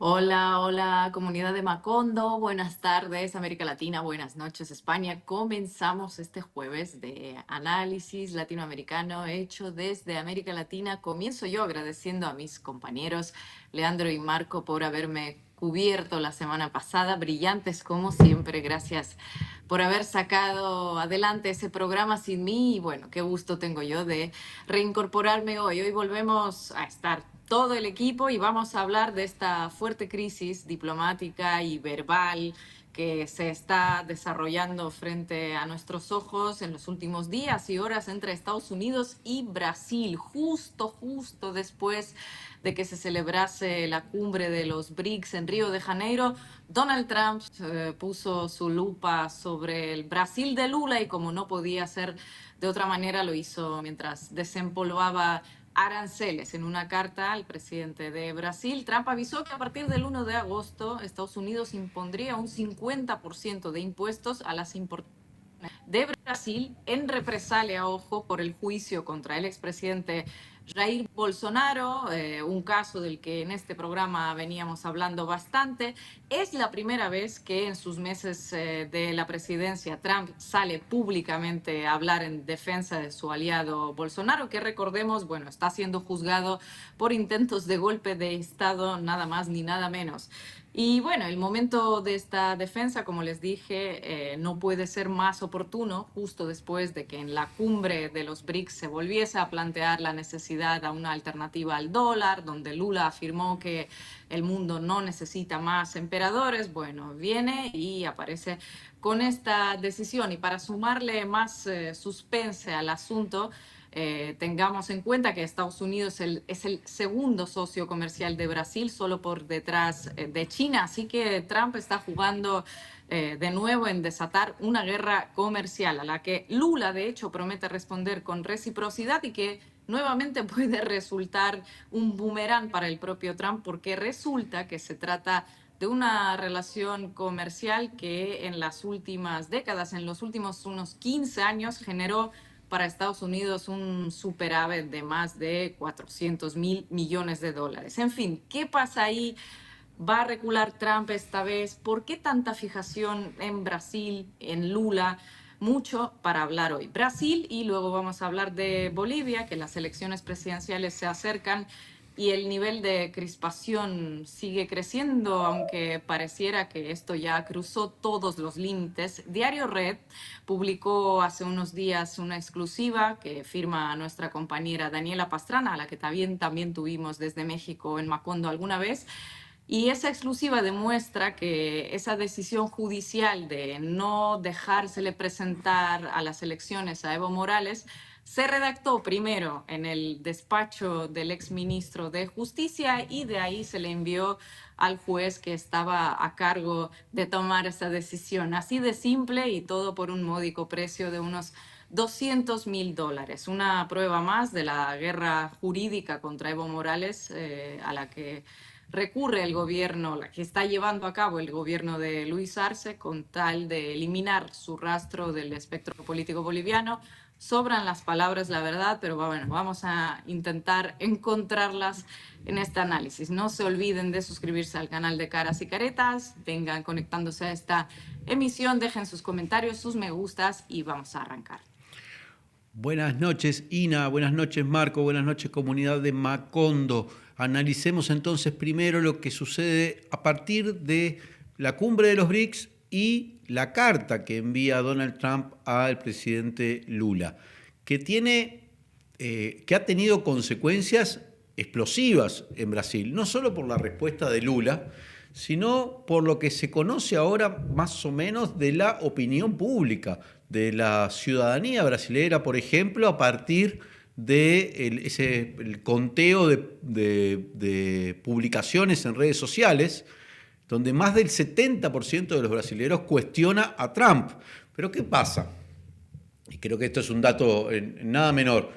Hola, hola, comunidad de Macondo. Buenas tardes, América Latina. Buenas noches, España. Comenzamos este jueves de análisis latinoamericano hecho desde América Latina. Comienzo yo agradeciendo a mis compañeros Leandro y Marco por haberme cubierto la semana pasada. Brillantes como siempre. Gracias por haber sacado adelante ese programa sin mí. Y bueno, qué gusto tengo yo de reincorporarme hoy. Hoy volvemos a estar todo el equipo y vamos a hablar de esta fuerte crisis diplomática y verbal que se está desarrollando frente a nuestros ojos en los últimos días y horas entre Estados Unidos y Brasil, justo después de que se celebrase la cumbre de los BRICS en Río de Janeiro. Donald Trump puso su lupa sobre el Brasil de Lula y como no podía ser de otra manera lo hizo mientras desempolvaba aranceles. En una carta al presidente de Brasil, Trump avisó que a partir del 1 de agosto Estados Unidos impondría un 50% de impuestos a las importaciones de Brasil en represalia, ojo, por el juicio contra el expresidente Jair Bolsonaro, un caso del que en este programa veníamos hablando bastante. Es la primera vez que en sus meses de la presidencia Trump sale públicamente a hablar en defensa de su aliado Bolsonaro, que recordemos, bueno, está siendo juzgado por intentos de golpe de Estado, nada más ni nada menos. Y bueno, el momento de esta defensa, como les dije, no puede ser más oportuno justo después de que en la cumbre de los BRICS se volviese a plantear la necesidad de una alternativa al dólar, donde Lula afirmó que el mundo no necesita más emperadores. Bueno, viene y aparece con esta decisión. Y para sumarle más suspense al asunto, tengamos en cuenta que Estados Unidos es el segundo socio comercial de Brasil, solo por detrás de China. Así que Trump está jugando de nuevo en desatar una guerra comercial a la que Lula, de hecho, promete responder con reciprocidad y que nuevamente puede resultar un boomerang para el propio Trump, porque resulta que se trata de una relación comercial que en las últimas décadas, en los últimos unos 15 años, generó para Estados Unidos un superávit de más de 400.000 millones de dólares. En fin, ¿qué pasa ahí? ¿Va a recular Trump esta vez? ¿Por qué tanta fijación en Brasil, en Lula? Mucho para hablar hoy. Brasil y luego vamos a hablar de Bolivia, que las elecciones presidenciales se acercan y el nivel de crispación sigue creciendo, aunque pareciera que esto ya cruzó todos los límites. Diario Red publicó hace unos días una exclusiva que firma nuestra compañera Daniela Pastrana, a la que también tuvimos desde México en Macondo alguna vez. Y esa exclusiva demuestra que esa decisión judicial de no dejársele presentar a las elecciones a Evo Morales se redactó primero en el despacho del exministro de Justicia y de ahí se le envió al juez que estaba a cargo de tomar esa decisión. Así de simple y todo por un módico precio de unos $200.000. Una prueba más de la guerra jurídica contra Evo Morales a la que recurre el gobierno, la que está llevando a cabo el gobierno de Luis Arce con tal de eliminar su rastro del espectro político boliviano. Sobran las palabras, la verdad, pero bueno, vamos a intentar encontrarlas en este análisis. No se olviden de suscribirse al canal de Caras y Caretas, vengan conectándose a esta emisión, dejen sus comentarios, sus me gustas y vamos a arrancar. Buenas noches, Ina. Buenas noches, Marco. Buenas noches, comunidad de Macondo. Analicemos entonces primero lo que sucede a partir de la cumbre de los BRICS y la carta que envía Donald Trump al presidente Lula, que ha tenido consecuencias explosivas en Brasil, no solo por la respuesta de Lula, sino por lo que se conoce ahora más o menos de la opinión pública, de la ciudadanía brasilera, por ejemplo, a partir de el conteo de publicaciones en redes sociales, donde más del 70% de los brasileños cuestiona a Trump. Pero ¿qué pasa? Y creo que esto es un dato nada menor.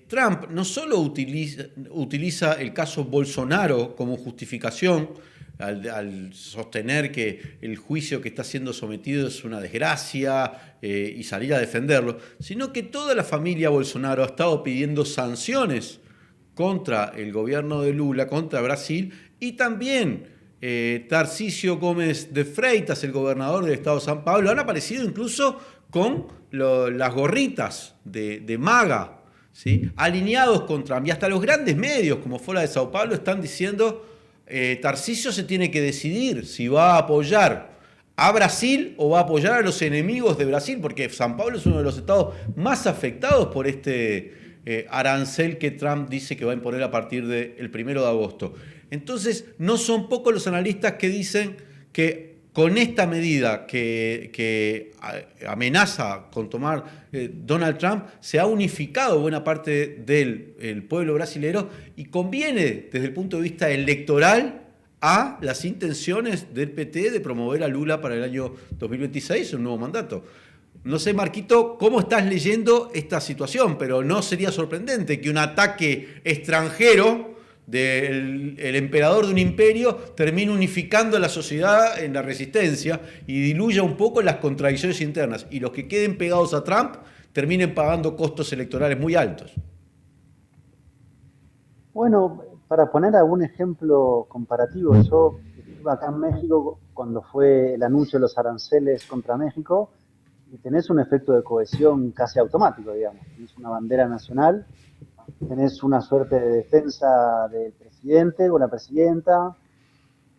Trump no solo utiliza el caso Bolsonaro como justificación al sostener que el juicio que está siendo sometido es una desgracia y salir a defenderlo, sino que toda la familia Bolsonaro ha estado pidiendo sanciones contra el gobierno de Lula, contra Brasil, y también Tarcísio Gómez de Freitas, el gobernador del estado de San Pablo, han aparecido incluso con las gorritas de MAGA, ¿sí? Alineados con Trump. Y hasta los grandes medios, como Fora de Sao Paulo, están diciendo Tarcísio se tiene que decidir si va a apoyar a Brasil o va a apoyar a los enemigos de Brasil, porque San Pablo es uno de los estados más afectados por este arancel que Trump dice que va a imponer a partir del 1 de agosto. Entonces, no son pocos los analistas que dicen que con esta medida que amenaza con tomar Donald Trump, se ha unificado buena parte del pueblo brasilero y conviene desde el punto de vista electoral a las intenciones del PT de promover a Lula para el año 2026, un nuevo mandato. No sé, Marquito, cómo estás leyendo esta situación, pero no sería sorprendente que un ataque extranjero del emperador de un imperio termine unificando a la sociedad en la resistencia y diluya un poco las contradicciones internas. Y los que queden pegados a Trump terminen pagando costos electorales muy altos. Bueno, para poner algún ejemplo comparativo, yo estuve acá en México cuando fue el anuncio de los aranceles contra México y tenés un efecto de cohesión casi automático, digamos. Tenés una bandera nacional, tenés una suerte de defensa del presidente o la presidenta,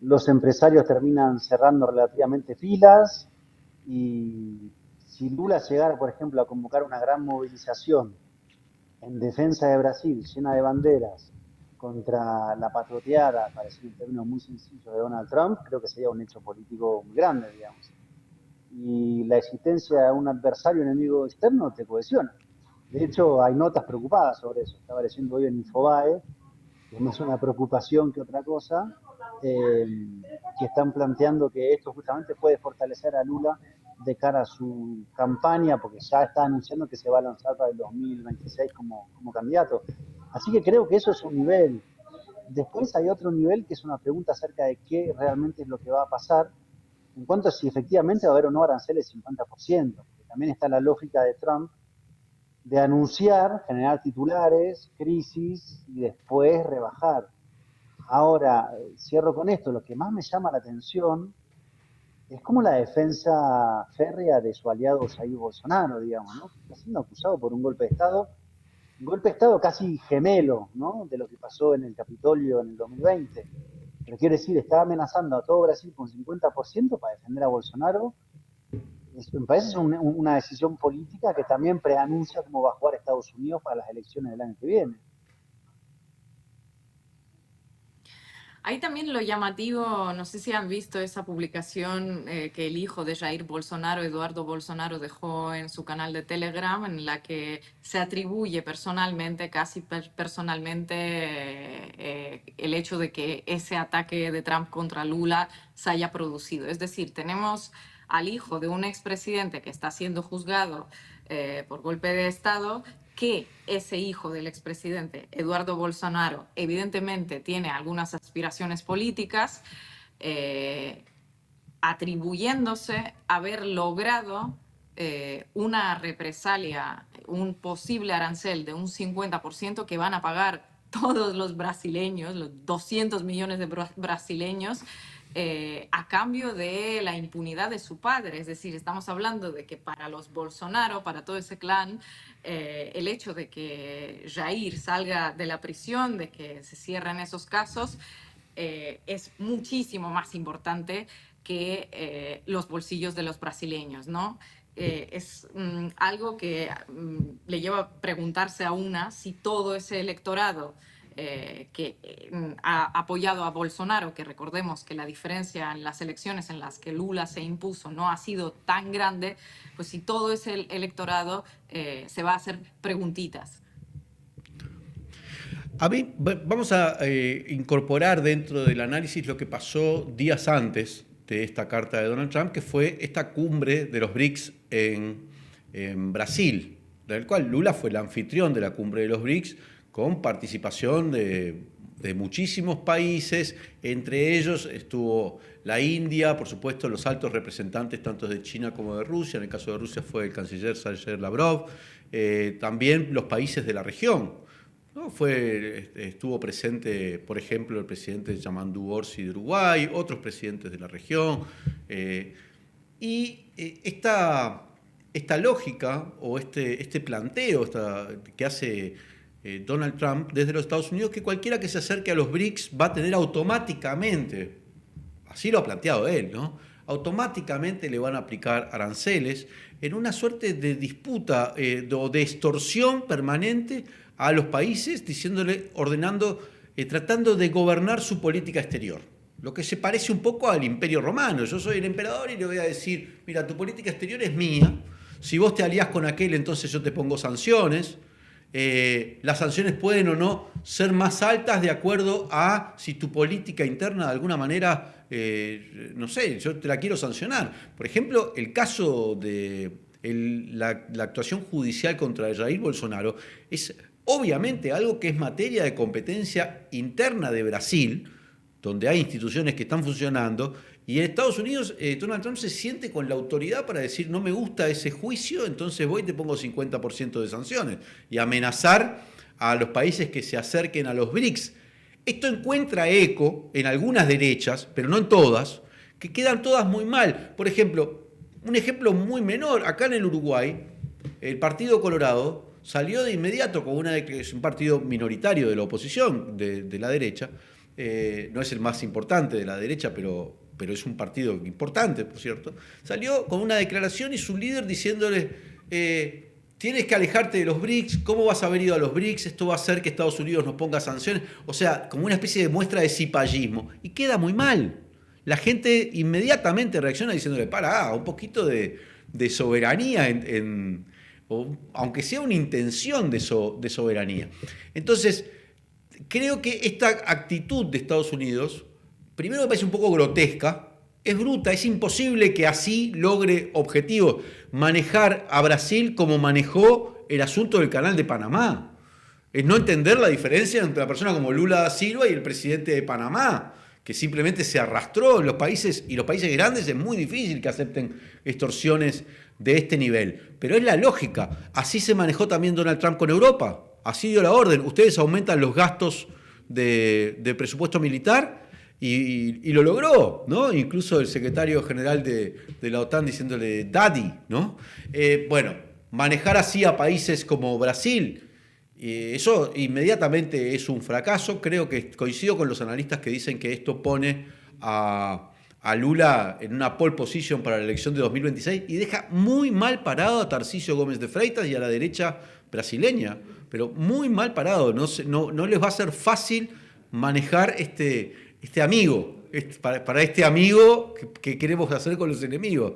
los empresarios terminan cerrando relativamente filas y si Lula llegara, por ejemplo, a convocar una gran movilización en defensa de Brasil, llena de banderas, contra la patrioteada, para decir un término muy sencillo, de Donald Trump, creo que sería un hecho político muy grande, digamos. Y la existencia de un adversario enemigo externo te cohesiona. De hecho, hay notas preocupadas sobre eso. Estaba leyendo hoy en Infobae, que es más una preocupación que otra cosa, que están planteando que esto justamente puede fortalecer a Lula de cara a su campaña, porque ya está anunciando que se va a lanzar para el 2026 como candidato. Así que creo que eso es un nivel. Después hay otro nivel que es una pregunta acerca de qué realmente es lo que va a pasar en cuanto a si efectivamente va a haber o no aranceles 50%, porque también está la lógica de Trump de anunciar, generar titulares, crisis y después rebajar. Ahora, cierro con esto, lo que más me llama la atención es como la defensa férrea de su aliado Jair Bolsonaro, digamos, ¿no? Está siendo acusado por un golpe de Estado casi gemelo, ¿no? De lo que pasó en el Capitolio en el 2020. Pero quiero decir, está amenazando a todo Brasil con 50% para defender a Bolsonaro. Me parece una decisión política que también preanuncia cómo va a jugar Estados Unidos para las elecciones del año que viene. Ahí también lo llamativo, no sé si han visto esa publicación que el hijo de Jair Bolsonaro, Eduardo Bolsonaro, dejó en su canal de Telegram, en la que se atribuye personalmente, casi personalmente, el hecho de que ese ataque de Trump contra Lula se haya producido. Es decir, tenemos al hijo de un expresidente que está siendo juzgado por golpe de Estado, que ese hijo del expresidente Eduardo Bolsonaro evidentemente tiene algunas aspiraciones políticas, atribuyéndose haber logrado una represalia, un posible arancel de un 50% que van a pagar todos los brasileños, los 200 millones de brasileños, a cambio de la impunidad de su padre. Es decir, estamos hablando de que para los Bolsonaro, para todo ese clan, el hecho de que Jair salga de la prisión, de que se cierren esos casos, es muchísimo más importante que los bolsillos de los brasileños, ¿no? Es algo que le lleva a preguntarse a una si todo ese electorado que ha apoyado a Bolsonaro, que recordemos que la diferencia en las elecciones en las que Lula se impuso no ha sido tan grande, pues si todo ese electorado se va a hacer preguntitas. A mí, vamos a incorporar dentro del análisis lo que pasó días antes de esta carta de Donald Trump, que fue esta cumbre de los BRICS en Brasil, del cual Lula fue el anfitrión de la cumbre de los BRICS, con participación de muchísimos países, entre ellos estuvo la India, por supuesto los altos representantes tanto de China como de Rusia, en el caso de Rusia fue el canciller Sergei Lavrov, también los países de la región, ¿no? Estuvo presente, por ejemplo, el presidente Yamandu Orsi de Uruguay, otros presidentes de la región. Esta lógica o este planteo que hace Donald Trump desde los Estados Unidos, que cualquiera que se acerque a los BRICS va a tener automáticamente, así lo ha planteado él, ¿no? Automáticamente le van a aplicar aranceles en una suerte de disputa o de extorsión permanente a los países, tratando de gobernar su política exterior. Lo que se parece un poco al Imperio Romano. Yo soy el emperador y le voy a decir, mira, tu política exterior es mía. Si vos te alías con aquel, entonces yo te pongo sanciones. Las sanciones pueden o no ser más altas de acuerdo a si tu política interna de alguna manera, no sé, yo te la quiero sancionar. Por ejemplo, el caso de la actuación judicial contra Jair Bolsonaro es obviamente algo que es materia de competencia interna de Brasil, donde hay instituciones que están funcionando, y en Estados Unidos Donald Trump se siente con la autoridad para decir no me gusta ese juicio, entonces voy y te pongo 50% de sanciones, y amenazar a los países que se acerquen a los BRICS. Esto encuentra eco en algunas derechas, pero no en todas, que quedan todas muy mal. Por ejemplo, un ejemplo muy menor, acá en el Uruguay, el Partido Colorado salió de inmediato con es un partido minoritario de la oposición, de la derecha. No es el más importante de la derecha, pero es un partido importante, por cierto. Salió con una declaración y su líder diciéndole, tienes que alejarte de los BRICS, ¿cómo vas a haber ido a los BRICS? Esto va a hacer que Estados Unidos nos ponga sanciones. O sea, como una especie de muestra de cipallismo. Y queda muy mal. La gente inmediatamente reacciona diciéndole, un poquito de soberanía, aunque sea una intención de soberanía. Entonces, creo que esta actitud de Estados Unidos, primero me parece un poco grotesca, es bruta, es imposible que así logre objetivos. Manejar a Brasil como manejó el asunto del Canal de Panamá. Es no entender la diferencia entre una persona como Lula da Silva y el presidente de Panamá, que simplemente se arrastró en los países, y los países grandes es muy difícil que acepten extorsiones de este nivel. Pero es la lógica. Así se manejó también Donald Trump con Europa. Así dio la orden. Ustedes aumentan los gastos de presupuesto militar y lo logró, ¿no? Incluso el secretario general de la OTAN diciéndole daddy, ¿no? Bueno, manejar así a países como Brasil, eso inmediatamente es un fracaso. Creo que coincido con los analistas que dicen que esto pone a Lula en una pole position para la elección de 2026 y deja muy mal parado a Tarcísio Gómez de Freitas y a la derecha brasileña, pero muy mal parado. No les va a ser fácil manejar este amigo, para este amigo que queremos hacer con los enemigos.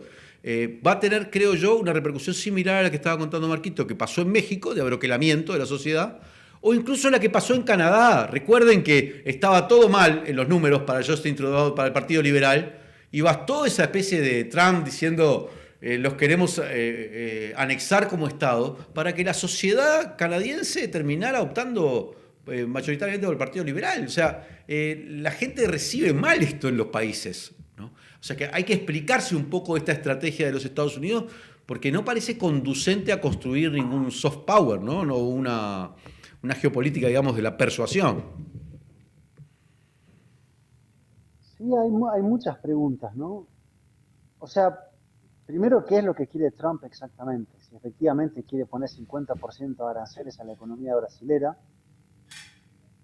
Va a tener, creo yo, una repercusión similar a la que estaba contando Marquito, que pasó en México, de abroquelamiento de la sociedad, o incluso la que pasó en Canadá. Recuerden que estaba todo mal en los números para Justin Trudeau, para el Partido Liberal, y bastó esa especie de Trump diciendo los queremos anexar como Estado, para que la sociedad canadiense terminara optando mayoritariamente por el Partido Liberal. O sea, la gente recibe mal esto en los países, ¿no? O sea que hay que explicarse un poco esta estrategia de los Estados Unidos, porque no parece conducente a construir ningún soft power, ¿no? No una geopolítica, digamos, de la persuasión. Sí, hay muchas preguntas, ¿no? O sea, primero, ¿qué es lo que quiere Trump exactamente? Si efectivamente quiere poner 50% de aranceles a la economía brasilera,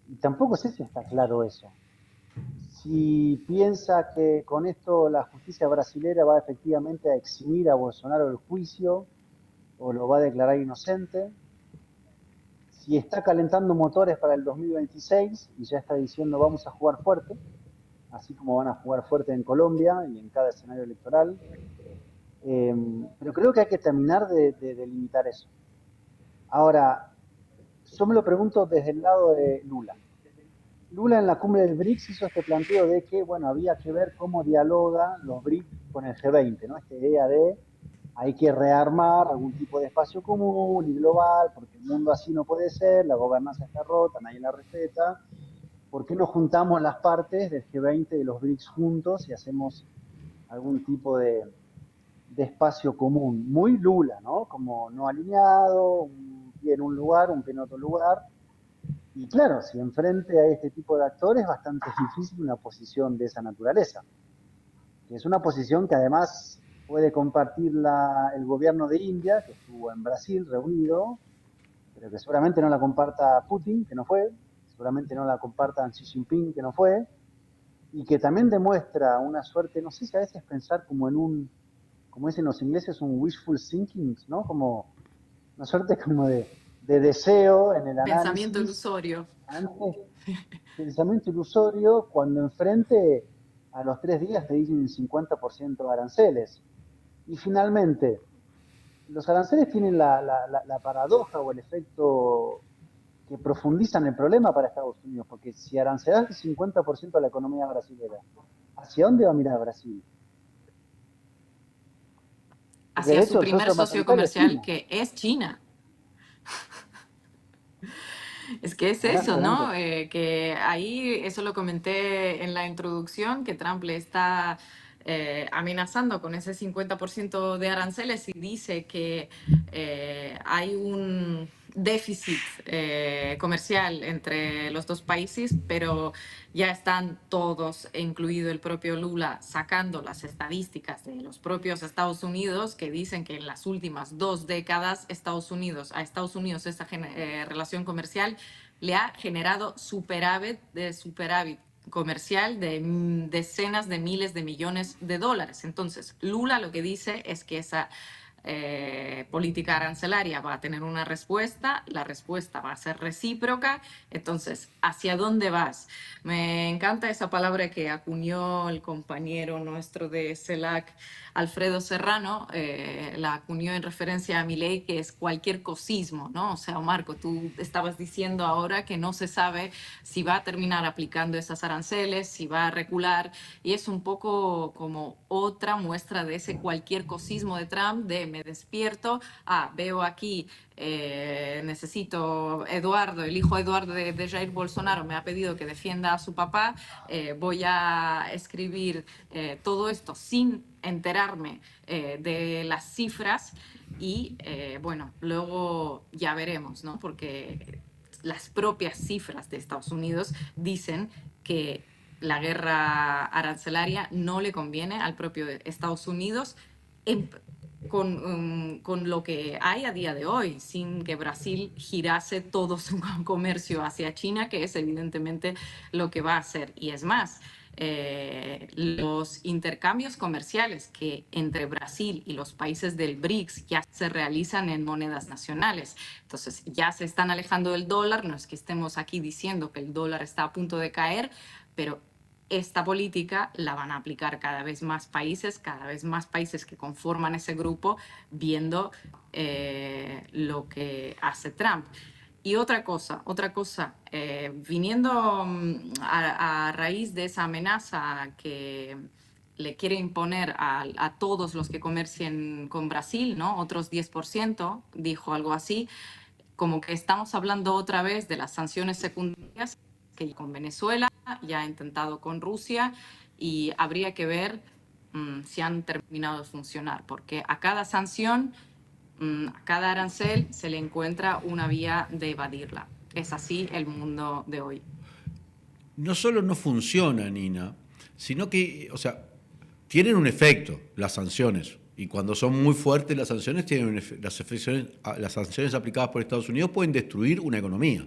y tampoco sé si está claro eso. Si piensa que con esto la justicia brasilera va efectivamente a eximir a Bolsonaro del juicio o lo va a declarar inocente, si está calentando motores para el 2026 y ya está diciendo vamos a jugar fuerte, así como van a jugar fuerte en Colombia y en cada escenario electoral. Pero creo que hay que terminar de delimitar eso. Ahora, yo me lo pregunto desde el lado de Lula. Lula en la cumbre del BRICS hizo este planteo de que, bueno, había que ver cómo dialoga los BRICS con el G20, ¿no? Esta idea de hay que rearmar algún tipo de espacio común y global, porque el mundo así no puede ser, la gobernanza está rota, nadie la respeta. ¿Por qué no juntamos las partes del G20 y de los BRICS juntos y hacemos algún tipo de espacio común? Muy Lula, ¿no? Como no alineado, un pie en un lugar, un pie en otro lugar. Y claro, si enfrente a este tipo de actores es bastante difícil una posición de esa naturaleza, que es una posición que además puede compartir el gobierno de India, que estuvo en Brasil reunido, pero que seguramente no la comparta Putin, que no fue, seguramente no la compartan Xi Jinping, que no fue, y que también demuestra una suerte, no sé si a veces pensar como en como dicen los ingleses, un wishful thinking, ¿no? Como una suerte como de deseo en el Pensamiento análisis, ilusorio. antes, pensamiento ilusorio, cuando enfrente a los 3 días te dicen 50% de aranceles. Y finalmente, los aranceles tienen la paradoja o el efecto que profundizan el problema para Estados Unidos, porque si arancelas el 50% de la economía brasileña, ¿hacia dónde va a mirar Brasil? Porque Hacia de su hecho el primer socio socio mayoritario es comercial, China. que es China. Es que es eso, Exactamente. ¿no? Que ahí, eso lo comenté en la introducción, que Trump le está amenazando con ese 50% de aranceles y dice que hay un déficit comercial entre los dos países, pero ya están todos, incluido el propio Lula, sacando las estadísticas de los propios Estados Unidos que dicen que en las últimas 2 décadas a Estados Unidos esta relación comercial le ha generado superávit comercial de decenas de miles de millones de dólares. Entonces, Lula lo que dice es que esa política arancelaria va a tener una respuesta, la respuesta va a ser recíproca. Entonces, ¿hacia dónde vas? Me encanta esa palabra que acuñó el compañero nuestro de CELAC, Alfredo Serrano, la acuñó en referencia a Milei, que es cualquier cosismo, ¿no? O sea, Marco, tú estabas diciendo ahora que no se sabe si va a terminar aplicando esas aranceles, si va a recular, y es un poco como otra muestra de ese cualquier cosismo de Trump, de me despierto, veo aquí, necesito Eduardo, el hijo Eduardo de Jair Bolsonaro me ha pedido que defienda a su papá, voy a escribir todo esto sin enterarme de las cifras y bueno, luego ya veremos, ¿no? Porque las propias cifras de Estados Unidos dicen que la guerra arancelaria no le conviene al propio Estados Unidos en, con lo que hay a día de hoy, sin que Brasil girase todo su comercio hacia China, que es evidentemente lo que va a hacer. Y es más, los intercambios comerciales que entre Brasil y los países del BRICS ya se realizan en monedas nacionales. Entonces ya se están alejando del dólar, no es que estemos aquí diciendo que el dólar está a punto de caer, pero esta política la van a aplicar cada vez más países que conforman ese grupo, viendo lo que hace Trump. Y otra cosa, viniendo a raíz de esa amenaza que le quiere imponer a todos los que comercien con Brasil, ¿no? Otros 10%, dijo algo así, como que estamos hablando otra vez de las sanciones secundarias que con Venezuela, ya ha intentado con Rusia, y habría que ver si han terminado de funcionar, porque a cada sanción, a cada arancel se le encuentra una vía de evadirla. Es así el mundo de hoy. No solo no funciona, Nina, sino que, o sea, tienen un efecto las sanciones. Y cuando son muy fuertes las sanciones, las sanciones aplicadas por Estados Unidos pueden destruir una economía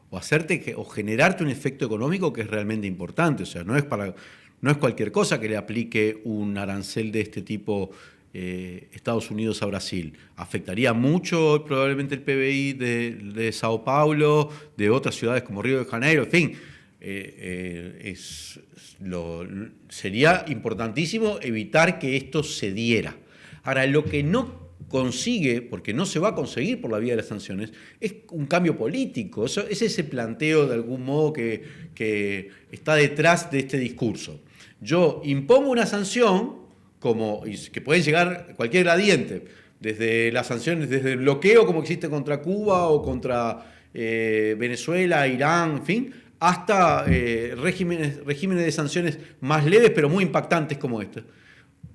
o generarte un efecto económico que es realmente importante. O sea, no es cualquier cosa que le aplique un arancel de este tipo Estados Unidos a Brasil. Afectaría mucho probablemente el PBI de Sao Paulo, de otras ciudades como Río de Janeiro, en fin. Sería importantísimo evitar que esto se diera. Ahora, lo que no consigue, porque no se va a conseguir por la vía de las sanciones, es un cambio político. Es ese planteo de algún modo que está detrás de este discurso. Yo impongo una sanción, que puede llegar cualquier gradiente, desde las sanciones, desde el bloqueo como existe contra Cuba o contra Venezuela, Irán, en fin, hasta regímenes de sanciones más leves pero muy impactantes como este.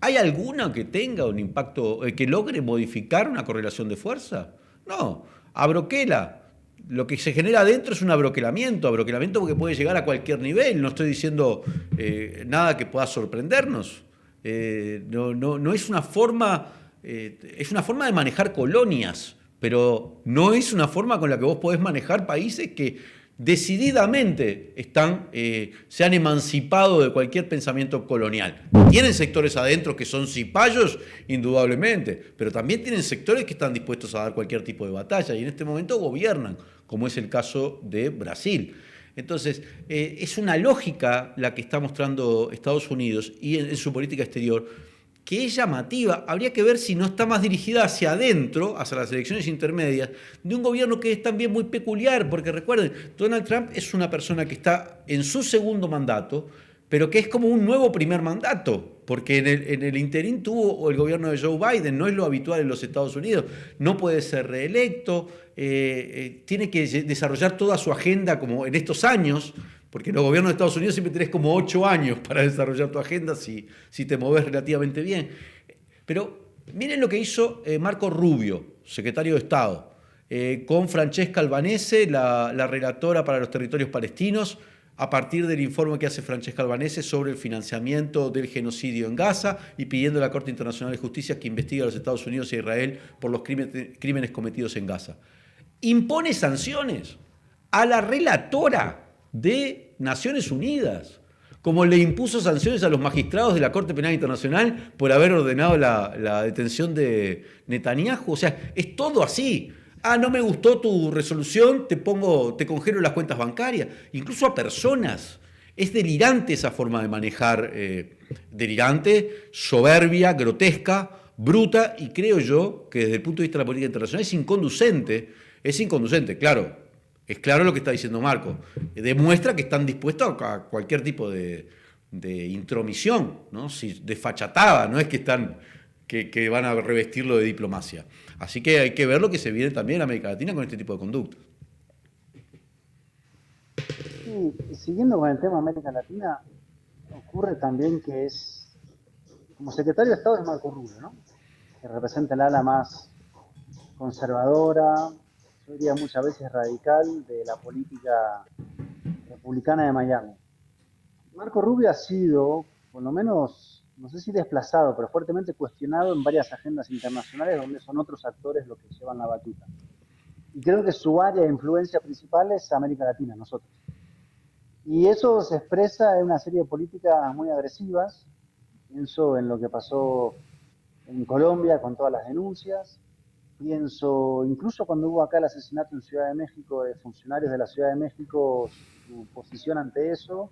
¿Hay alguna que tenga un impacto, que logre modificar una correlación de fuerza? No. ¿A Broquela? lo que se genera adentro es un abroquelamiento porque puede llegar a cualquier nivel. No estoy diciendo nada que pueda sorprendernos. No es una forma, es una forma de manejar colonias, pero no es una forma con la que vos podés manejar países que decididamente se han emancipado de cualquier pensamiento colonial. Tienen sectores adentro que son cipayos, indudablemente, pero también tienen sectores que están dispuestos a dar cualquier tipo de batalla y en este momento gobiernan, como es el caso de Brasil. Entonces, es una lógica la que está mostrando Estados Unidos y en su política exterior, que es llamativa. Habría que ver si no está más dirigida hacia adentro, hacia las elecciones intermedias, de un gobierno que es también muy peculiar, porque recuerden, Donald Trump es una persona que está en su segundo mandato, pero que es como un nuevo primer mandato, porque en el interín tuvo el gobierno de Joe Biden, no es lo habitual en los Estados Unidos, no puede ser reelecto, tiene que desarrollar toda su agenda como en estos años, porque en los gobiernos de Estados Unidos siempre tenés como 8 años para desarrollar tu agenda si te movés relativamente bien. Pero miren lo que hizo Marco Rubio, secretario de Estado, con Francesca Albanese, la relatora para los territorios palestinos, a partir del informe que hace Francesca Albanese sobre el financiamiento del genocidio en Gaza y pidiendo a la Corte Internacional de Justicia que investigue a los Estados Unidos y a Israel por los crímenes cometidos en Gaza. Impone sanciones a la relatora de Naciones Unidas, como le impuso sanciones a los magistrados de la Corte Penal Internacional por haber ordenado la detención de Netanyahu. O sea, es todo así. No me gustó tu resolución, te congelo las cuentas bancarias, incluso a personas. Es delirante esa forma de manejar, delirante, soberbia, grotesca, bruta, y creo yo que desde el punto de vista de la política internacional es inconducente, claro. Es claro lo que está diciendo Marco. Demuestra que están dispuestos a cualquier tipo de intromisión, ¿no? Desfachatada, no es que van a revestirlo de diplomacia. Así que hay que ver lo que se viene también en América Latina con este tipo de conductas. Sí, siguiendo con el tema América Latina, ocurre también que como secretario de Estado es Marco Rubio, ¿no? Que representa el ala más conservadora, yo diría muchas veces radical, de la política republicana de Miami. Marco Rubio ha sido, por lo menos, no sé si desplazado, pero fuertemente cuestionado en varias agendas internacionales donde son otros actores los que llevan la batuta. Y creo que su área de influencia principal es América Latina, nosotros. Y eso se expresa en una serie de políticas muy agresivas. Pienso en lo que pasó en Colombia con todas las denuncias. Pienso, incluso cuando hubo acá el asesinato en Ciudad de México de funcionarios de la Ciudad de México, su posición ante eso.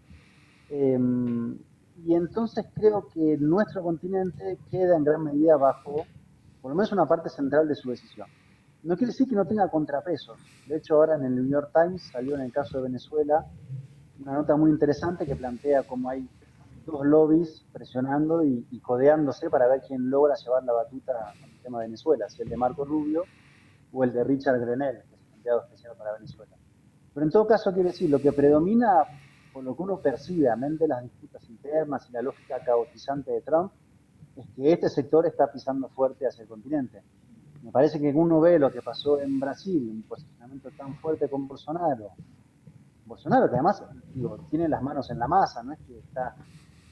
Y entonces creo que nuestro continente queda en gran medida bajo, por lo menos una parte central de su decisión. No quiere decir que no tenga contrapesos. De hecho, ahora en el New York Times salió en el caso de Venezuela una nota muy interesante que plantea cómo hay dos lobbies presionando y codeándose para ver quién logra llevar la batuta con el tema de Venezuela, si el de Marco Rubio o el de Richard Grenell, que es el enviado especial para Venezuela. Pero en todo caso, quiere decir, lo que predomina, por lo que uno percibe, amén de las disputas internas y la lógica caotizante de Trump, es que este sector está pisando fuerte hacia el continente. Me parece que uno ve lo que pasó en Brasil, un posicionamiento tan fuerte con Bolsonaro, que además tiene las manos en la masa, no es que está,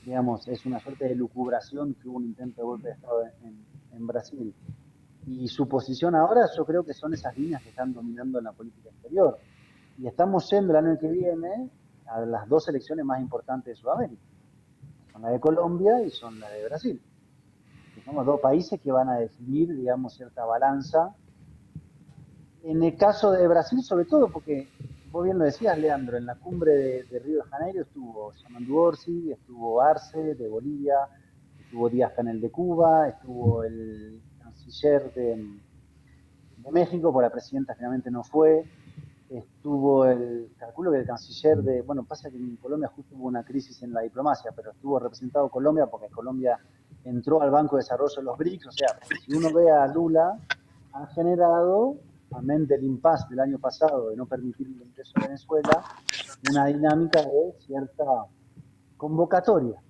digamos, es una suerte de lucubración que hubo un intento de golpe de Estado en Brasil. Y su posición ahora yo creo que son esas líneas que están dominando en la política exterior. Y estamos yendo el año que viene a las dos elecciones más importantes de Sudamérica. Son la de Colombia y son la de Brasil. Que somos dos países que van a definir, digamos, cierta balanza. En el caso de Brasil, sobre todo porque, vos bien lo decías, Leandro, en la cumbre de Río de Janeiro estuvo Yamandu Orsi, estuvo Arce de Bolivia, estuvo Díaz-Canel de Cuba, estuvo el canciller de México, porque la presidenta finalmente no fue, calculo que el canciller bueno, pasa que en Colombia justo hubo una crisis en la diplomacia, pero estuvo representado Colombia porque Colombia entró al Banco de Desarrollo de los BRICS, o sea, si uno ve a Lula, ha generado, amén del impasse del año pasado de no permitir el ingreso a Venezuela, una dinámica de cierta convocatoria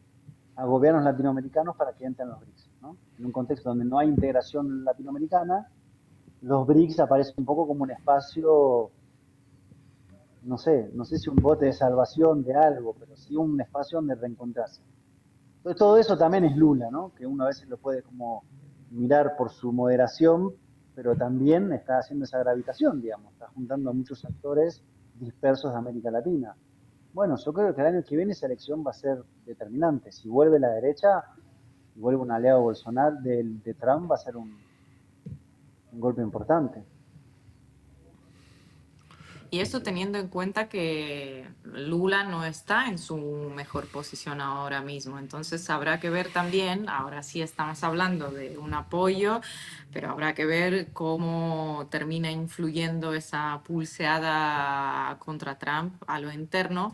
a gobiernos latinoamericanos para que entren los BRICS, ¿no? En un contexto donde no hay integración latinoamericana, los BRICS aparecen un poco como un espacio no sé si un bote de salvación de algo, pero sí un espacio donde reencontrarse. Entonces todo eso también es Lula, ¿no? Que uno a veces lo puede como mirar por su moderación, pero también está haciendo esa gravitación, digamos, está juntando a muchos actores dispersos de América Latina. Bueno, yo creo que el año que viene esa elección va a ser determinante. Si vuelve la derecha, si vuelve un aliado Bolsonaro de Trump, va a ser un golpe importante. Y eso teniendo en cuenta que Lula no está en su mejor posición ahora mismo. Entonces habrá que ver también, ahora sí estamos hablando de un apoyo, pero habrá que ver cómo termina influyendo esa pulseada contra Trump a lo interno,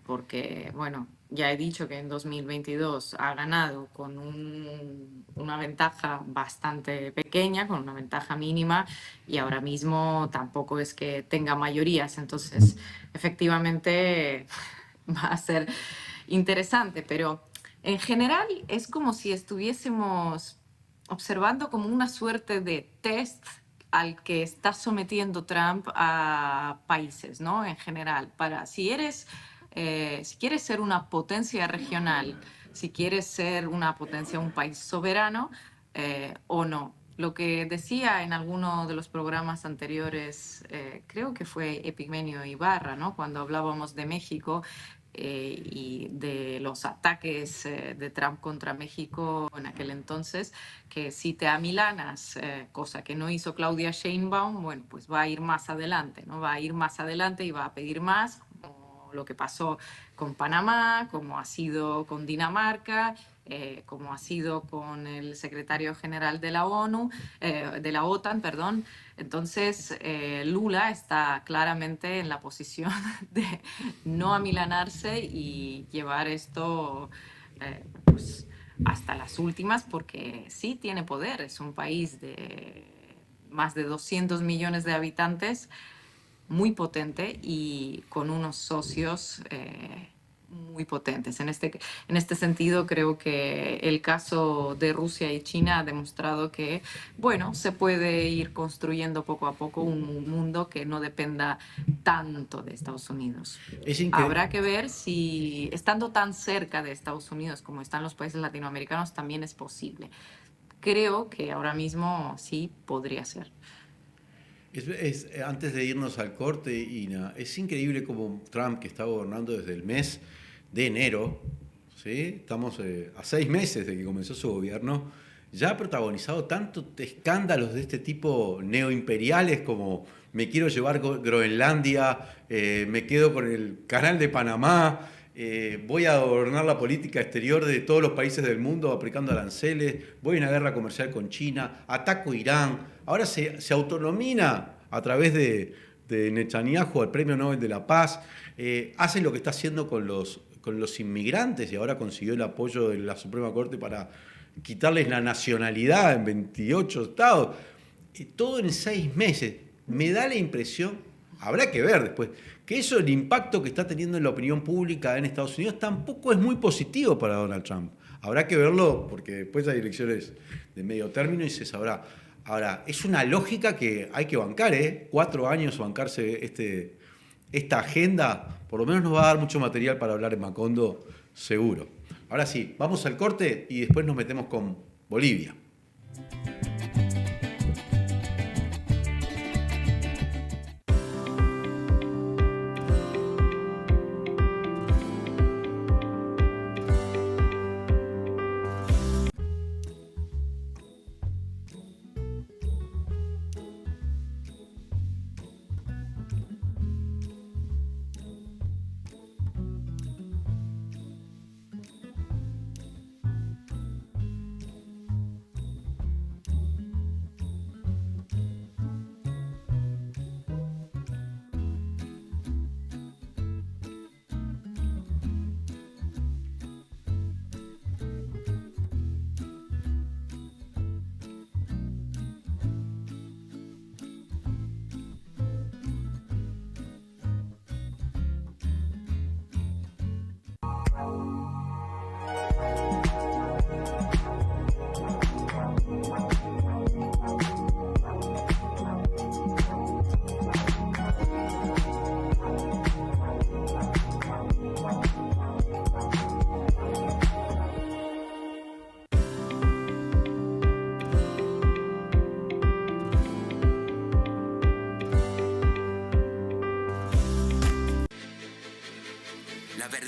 porque, bueno, ya he dicho que en 2022 ha ganado con una ventaja bastante pequeña, con una ventaja mínima, y ahora mismo tampoco es que tenga mayorías. Entonces, efectivamente, va a ser interesante, pero en general es como si estuviésemos observando como una suerte de test al que está sometiendo Trump a países, ¿no? En general, para si quieres ser una potencia regional, si quieres ser una potencia, un país soberano o no. Lo que decía en alguno de los programas anteriores, creo que fue Epigmenio Ibarra, ¿no? Cuando hablábamos de México, y de los ataques de Trump contra México en aquel entonces, que si te amilanas, cosa que no hizo Claudia Sheinbaum, bueno, pues va a ir más adelante, ¿no? Va a ir más adelante y va a pedir más, como lo que pasó con Panamá, como ha sido con Dinamarca, como ha sido con el secretario general de la ONU, de la OTAN, perdón. Entonces, Lula está claramente en la posición de no amilanarse y llevar esto pues, hasta las últimas, porque sí tiene poder. Es un país de más de 200 millones de habitantes, muy potente y con unos socios muy potentes. En este sentido, creo que el caso de Rusia y China ha demostrado que, bueno, se puede ir construyendo poco a poco un mundo que no dependa tanto de Estados Unidos. Es increíble. Habrá que ver si, estando tan cerca de Estados Unidos como están los países latinoamericanos, también es posible. Creo que ahora mismo sí podría ser. Antes de irnos al corte, Ina, es increíble como Trump, que está gobernando desde el mes de enero, ¿sí? Estamos a 6 meses de que comenzó su gobierno, ya ha protagonizado tantos escándalos de este tipo neoimperiales como me quiero llevar Groenlandia, me quedo con el canal de Panamá, voy a gobernar la política exterior de todos los países del mundo aplicando aranceles, voy a una guerra comercial con China, ataco Irán. Ahora se autonomina a través de Netanyahu al Premio Nobel de la Paz, hace lo que está haciendo con los inmigrantes y ahora consiguió el apoyo de la Suprema Corte para quitarles la nacionalidad en 28 estados. Todo en 6 meses. Me da la impresión, habrá que ver después, que eso, el impacto que está teniendo en la opinión pública en Estados Unidos, tampoco es muy positivo para Donald Trump. Habrá que verlo porque después hay elecciones de medio término y se sabrá. Ahora, es una lógica que hay que bancar, ¿eh? 4 años bancarse esta agenda, por lo menos nos va a dar mucho material para hablar en Macondo, seguro. Ahora sí, vamos al corte y después nos metemos con Bolivia.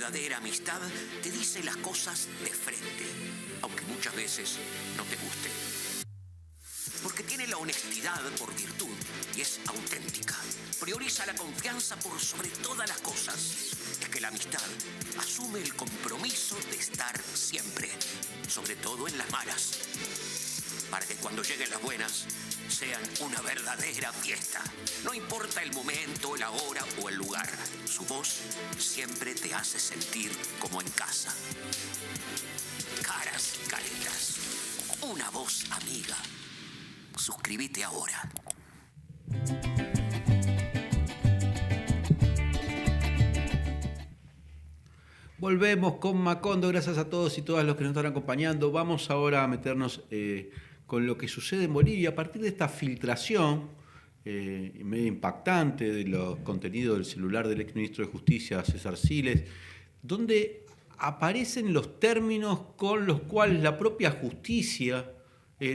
verdadera amistad te dice las cosas de frente, aunque muchas veces no te guste. Porque tiene la honestidad por virtud y es auténtica. Prioriza la confianza por sobre todas las cosas. Es que la amistad asume el compromiso de estar siempre, sobre todo en las malas, para que cuando lleguen las buenas sean una verdadera fiesta. No importa el momento, la hora o el lugar, su voz siempre te hace sentir como en casa. Caras y caretas, una voz amiga. Suscríbete ahora. Volvemos con Macondo, gracias a todos y todas los que nos están acompañando. Vamos ahora a meternos con lo que sucede en Bolivia a partir de esta filtración medio impactante de los contenidos del celular del exministro de Justicia, César Siles, donde aparecen los términos con los cuales la propia justicia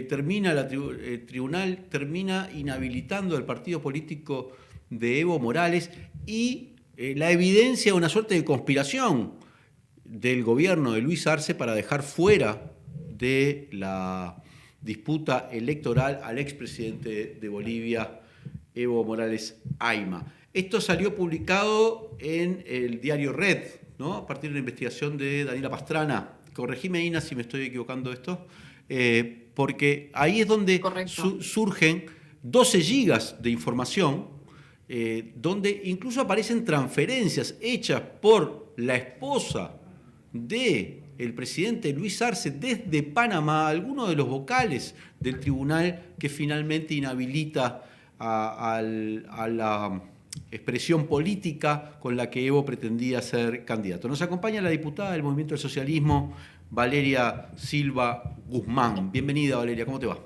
tribunal termina inhabilitando al partido político de Evo Morales y la evidencia de una suerte de conspiración del gobierno de Luis Arce para dejar fuera de la disputa electoral al expresidente de Bolivia, Evo Morales Ayma. Esto salió publicado en el diario Red, ¿no? A partir de la investigación de Daniela Pastrana. Corregime, Ina, si me estoy equivocando de esto. Porque ahí es donde surgen 12 gigas de información, donde incluso aparecen transferencias hechas por la esposa del presidente Luis Arce desde Panamá, algunos de los vocales del tribunal que finalmente inhabilita a la expresión política con la que Evo pretendía ser candidato. Nos acompaña la diputada del Movimiento del Socialismo, Valeria Silva Guzmán. Bienvenida, Valeria, ¿cómo te va?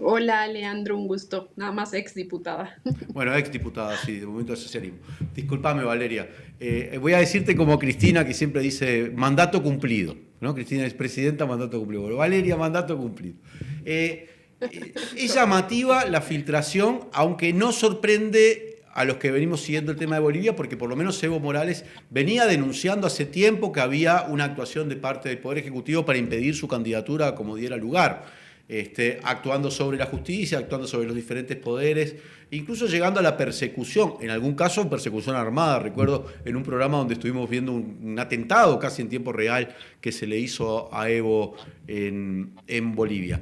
Hola, Leandro, un gusto. Nada más exdiputada. Bueno, exdiputada, sí, del Movimiento del Socialismo. Disculpame, Valeria. Voy a decirte como Cristina, que siempre dice mandato cumplido, ¿no? Cristina es presidenta, mandato cumplido. Bueno, Valeria, mandato cumplido. Es llamativa la filtración, aunque no sorprende a los que venimos siguiendo el tema de Bolivia, porque por lo menos Evo Morales venía denunciando hace tiempo que había una actuación de parte del Poder Ejecutivo para impedir su candidatura como diera lugar, actuando sobre la justicia, actuando sobre los diferentes poderes, incluso llegando a la persecución, en algún caso persecución armada. Recuerdo en un programa donde estuvimos viendo un atentado casi en tiempo real que se le hizo a Evo en Bolivia.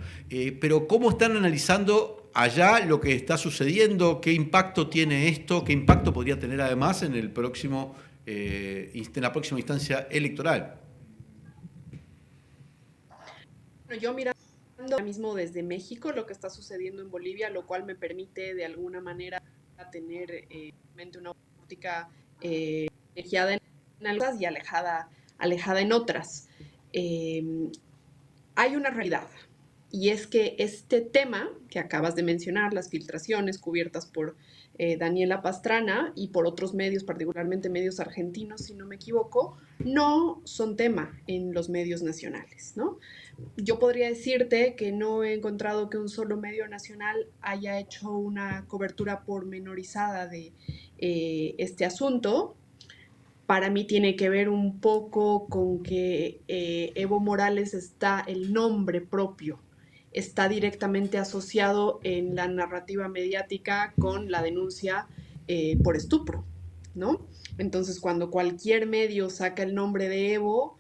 Pero ¿cómo están analizando allá lo que está sucediendo? ¿Qué impacto tiene esto? ¿Qué impacto podría tener además en la próxima instancia electoral? Bueno, yo mirando ahora mismo desde México lo que está sucediendo en Bolivia, lo cual me permite de alguna manera tener una óptica privilegiada en algunas y alejada en otras. Hay una realidad. Y es que este tema que acabas de mencionar, las filtraciones cubiertas por Daniela Pastrana y por otros medios, particularmente medios argentinos, si no me equivoco, no son tema en los medios nacionales, ¿no? Yo podría decirte que no he encontrado que un solo medio nacional haya hecho una cobertura pormenorizada de este asunto. Para mí tiene que ver un poco con que Evo Morales el nombre propio está directamente asociado en la narrativa mediática con la denuncia por estupro, ¿no? Entonces, cuando cualquier medio saca el nombre de Evo,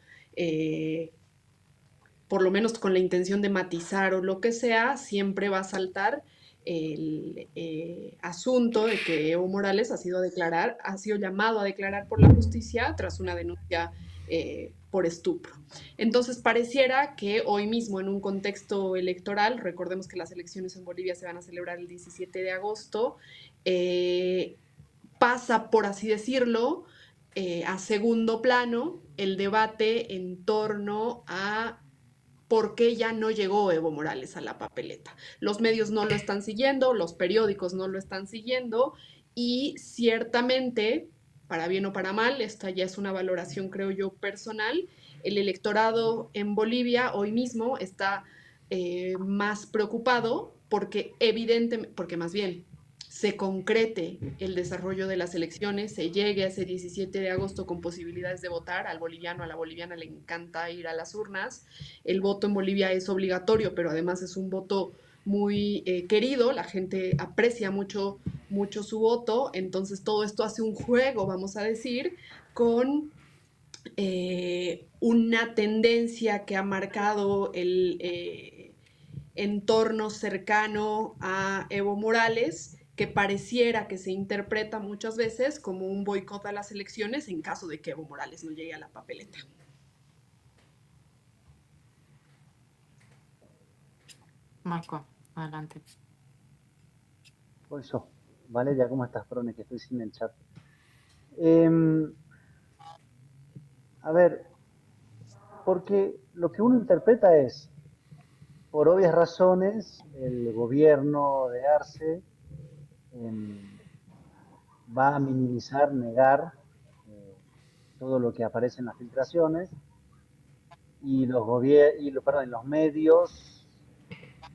por lo menos con la intención de matizar o lo que sea, siempre va a saltar el asunto de que Evo Morales ha sido llamado a declarar por la justicia tras una denuncia por estupro. Entonces pareciera que hoy mismo en un contexto electoral, recordemos que las elecciones en Bolivia se van a celebrar el 17 de agosto, pasa, por así decirlo, a segundo plano el debate en torno a por qué ya no llegó Evo Morales a la papeleta. Los medios no lo están siguiendo, los periódicos no lo están siguiendo y ciertamente, para bien o para mal, esta ya es una valoración, creo yo, personal, el electorado en Bolivia hoy mismo está más preocupado porque más bien se concrete el desarrollo de las elecciones, se llegue a ese 17 de agosto con posibilidades de votar. Al boliviano, a la boliviana le encanta ir a las urnas. El voto en Bolivia es obligatorio, pero además es un voto muy querido, la gente aprecia mucho, mucho su voto, entonces todo esto hace un juego, vamos a decir, con una tendencia que ha marcado el entorno cercano a Evo Morales, que pareciera que se interpreta muchas veces como un boicot a las elecciones en caso de que Evo Morales no llegue a la papeleta. Marco, adelante. Pues yo. Valeria, ¿cómo estás? Perdón, que estoy sin el chat. A ver, porque lo que uno interpreta es, por obvias razones, el gobierno de Arce va a minimizar, negar todo lo que aparece en las filtraciones y los medios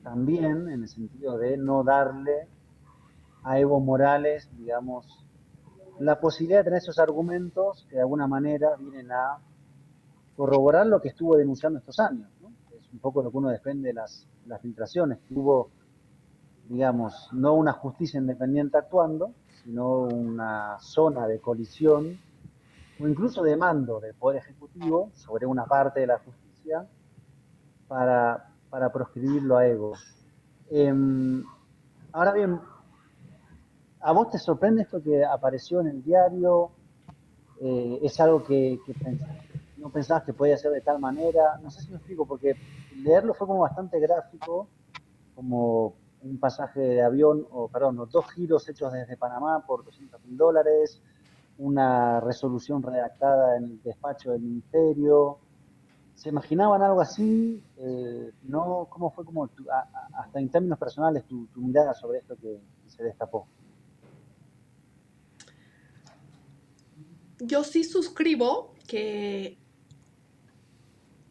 también, en el sentido de no darle a Evo Morales, digamos, la posibilidad de tener esos argumentos que de alguna manera vienen a corroborar lo que estuvo denunciando estos años, ¿no? Es un poco lo que uno desprende de las filtraciones, que hubo, digamos, no una justicia independiente actuando, sino una zona de colisión o incluso de mando del Poder Ejecutivo sobre una parte de la justicia para proscribirlo a Evo. Ahora bien, ¿a vos te sorprende esto que apareció en el diario? ¿Es algo que no pensabas que podía ser de tal manera? No sé si me explico, porque leerlo fue como bastante gráfico, como un pasaje de avión, o perdón, los 2 giros hechos desde Panamá por $200.000, una resolución redactada en el despacho del ministerio. ¿Se imaginaban algo así? ¿No? ¿Cómo fue como hasta en términos personales tu mirada sobre esto que se destapó? Yo sí suscribo que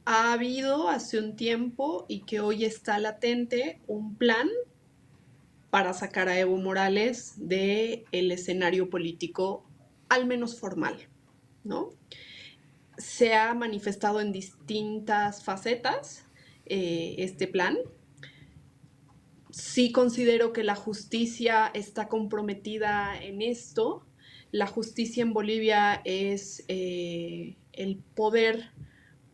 ha habido hace un tiempo y que hoy está latente un plan para sacar a Evo Morales del escenario político, al menos formal, ¿no? Se ha manifestado en distintas facetas este plan. Sí considero que la justicia está comprometida en esto. La justicia en Bolivia es el poder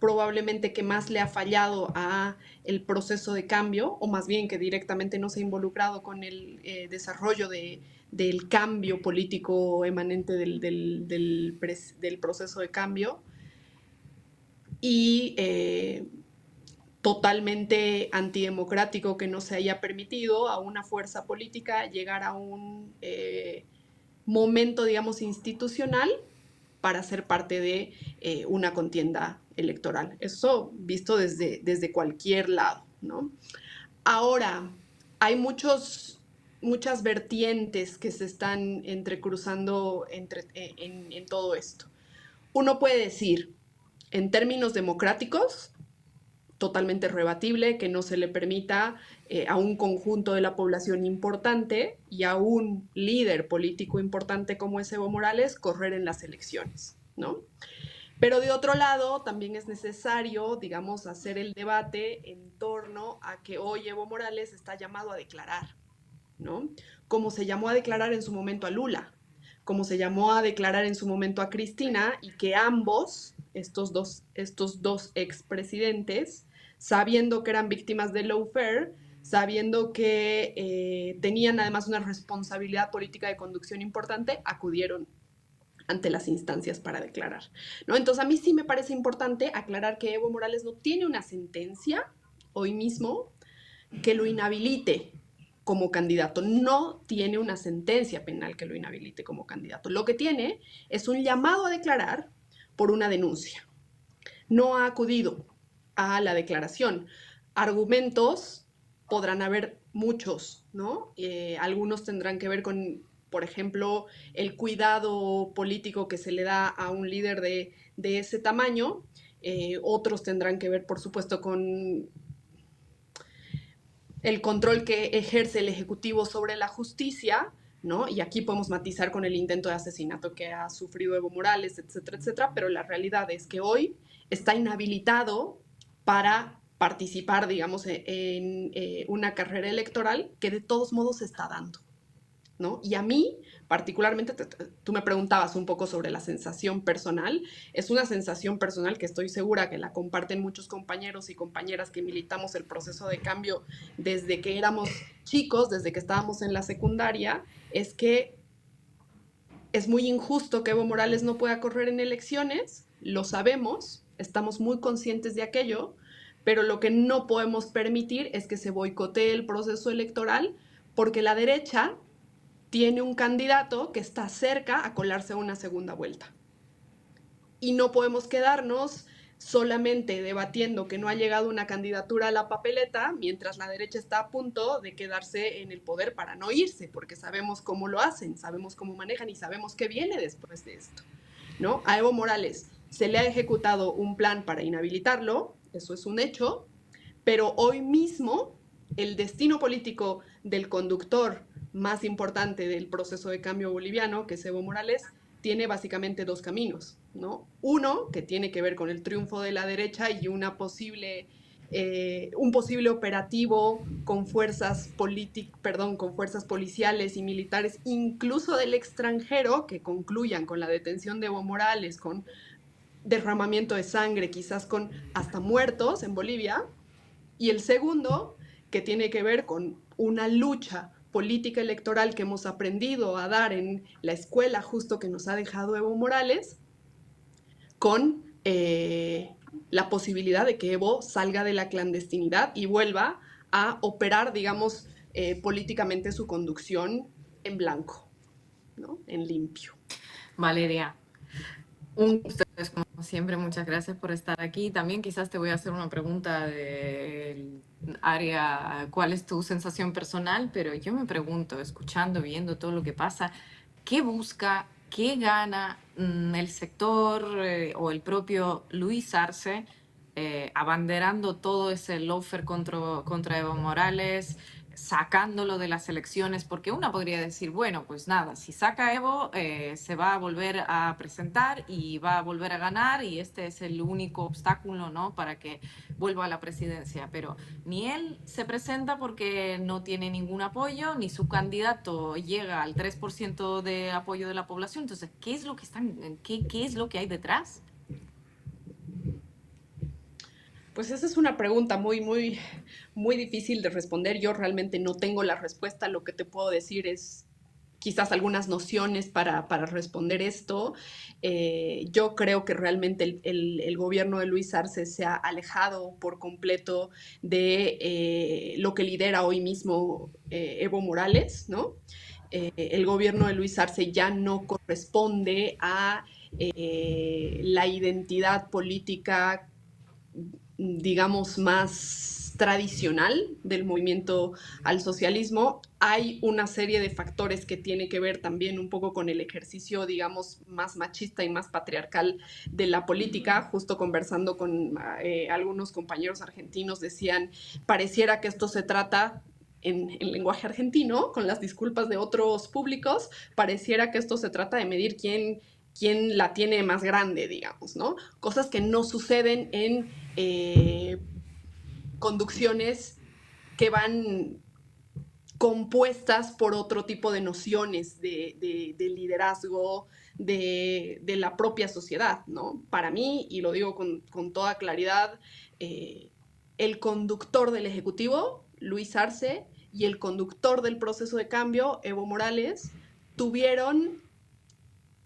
probablemente que más le ha fallado a el proceso de cambio, o más bien que directamente no se ha involucrado con el desarrollo del cambio político emanente del proceso de cambio. Y totalmente antidemocrático que no se haya permitido a una fuerza política llegar a un momento, digamos, institucional para ser parte de una contienda electoral. Eso visto desde cualquier lado, ¿no? Ahora, hay muchas vertientes que se están entrecruzando en todo esto. Uno puede decir, en términos democráticos, totalmente rebatible que no se le permita a un conjunto de la población importante y a un líder político importante como es Evo Morales correr en las elecciones, ¿no? Pero de otro lado, también es necesario, digamos, hacer el debate en torno a que hoy Evo Morales está llamado a declarar, ¿no? Como se llamó a declarar en su momento a Lula, como se llamó a declarar en su momento a Cristina, y que ambos, estos dos expresidentes, sabiendo que eran víctimas de lawfare, sabiendo que tenían además una responsabilidad política de conducción importante, acudieron ante las instancias para declarar, ¿no? Entonces a mí sí me parece importante aclarar que Evo Morales no tiene una sentencia hoy mismo que lo inhabilite como candidato. No tiene una sentencia penal que lo inhabilite como candidato. Lo que tiene es un llamado a declarar por una denuncia. No ha acudido a la declaración. Argumentos podrán haber muchos, ¿no? Algunos tendrán que ver con, por ejemplo, el cuidado político que se le da a un líder de ese tamaño. Otros tendrán que ver, por supuesto, con el control que ejerce el Ejecutivo sobre la justicia, ¿no? Y aquí podemos matizar con el intento de asesinato que ha sufrido Evo Morales, etcétera, etcétera, pero la realidad es que hoy está inhabilitado para participar, digamos, en una carrera electoral que de todos modos se está dando, ¿no? Y a mí, particularmente, tú me preguntabas un poco sobre la sensación personal. Es una sensación personal que estoy segura que la comparten muchos compañeros y compañeras que militamos el proceso de cambio desde que éramos chicos, desde que estábamos en la secundaria, es que es muy injusto que Evo Morales no pueda correr en elecciones, lo sabemos, estamos muy conscientes de aquello, pero lo que no podemos permitir es que se boicotee el proceso electoral porque la derecha tiene un candidato que está cerca a colarse a una segunda vuelta. Y no podemos quedarnos solamente debatiendo que no ha llegado una candidatura a la papeleta, mientras la derecha está a punto de quedarse en el poder para no irse, porque sabemos cómo lo hacen, sabemos cómo manejan y sabemos qué viene después de esto, ¿no? A Evo Morales se le ha ejecutado un plan para inhabilitarlo, eso es un hecho, pero hoy mismo el destino político del conductor más importante del proceso de cambio boliviano, que es Evo Morales, tiene básicamente dos caminos, ¿no? Uno, que tiene que ver con el triunfo de la derecha y un posible operativo con fuerzas policiales y militares, incluso del extranjero, que concluyan con la detención de Evo Morales, con derramamiento de sangre, quizás con hasta muertos en Bolivia. Y el segundo, que tiene que ver con una lucha política electoral que hemos aprendido a dar en la escuela justo que nos ha dejado Evo Morales, con la posibilidad de que Evo salga de la clandestinidad y vuelva a operar, digamos, políticamente su conducción en blanco, ¿no? En limpio. Valeria, un gusto, como siempre, muchas gracias por estar aquí. También quizás te voy a hacer una pregunta del área, ¿cuál es tu sensación personal? Pero yo me pregunto, escuchando, viendo todo lo que pasa, ¿qué busca, qué gana el sector o el propio Luis Arce abanderando todo ese lawfare contra Evo Morales, sacándolo de las elecciones? Porque uno podría decir, bueno, pues nada, si saca a Evo, se va a volver a presentar y va a volver a ganar y este es el único obstáculo, ¿no?, para que vuelva a la presidencia. Pero ni él se presenta porque no tiene ningún apoyo, ni su candidato llega al 3% de apoyo de la población. Entonces, ¿qué es lo que qué es lo que hay detrás? Pues esa es una pregunta muy, muy, muy difícil de responder. Yo realmente no tengo la respuesta. Lo que te puedo decir es quizás algunas nociones para responder esto. Yo creo que realmente el gobierno de Luis Arce se ha alejado por completo de lo que lidera hoy mismo Evo Morales, ¿no? El gobierno de Luis Arce ya no corresponde a la identidad política, digamos, más tradicional del movimiento al socialismo. Hay una serie de factores que tiene que ver también un poco con el ejercicio, digamos, más machista y más patriarcal de la política. Justo conversando con algunos compañeros argentinos decían, pareciera que esto se trata en lenguaje argentino, con las disculpas de otros públicos, pareciera que esto se trata de medir quién la tiene más grande, digamos, ¿no? Cosas que no suceden en conducciones que van compuestas por otro tipo de nociones de liderazgo de la propia sociedad, ¿no? Para mí, y lo digo con toda claridad, el conductor del Ejecutivo, Luis Arce, y el conductor del proceso de cambio, Evo Morales, tuvieron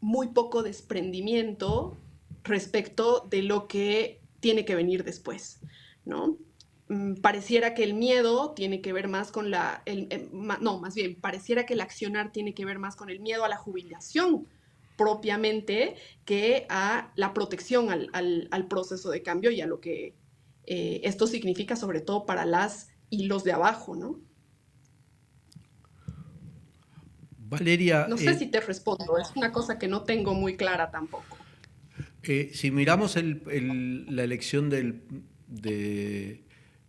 muy poco desprendimiento respecto de lo que tiene que venir después, ¿no? Pareciera que el miedo tiene que ver más con más bien, pareciera que el accionar tiene que ver más con el miedo a la jubilación propiamente que a la protección al proceso de cambio y a lo que esto significa sobre todo para las y los de abajo, ¿no? Valeria, No sé si te respondo, es una cosa que no tengo muy clara tampoco. si miramos la elección del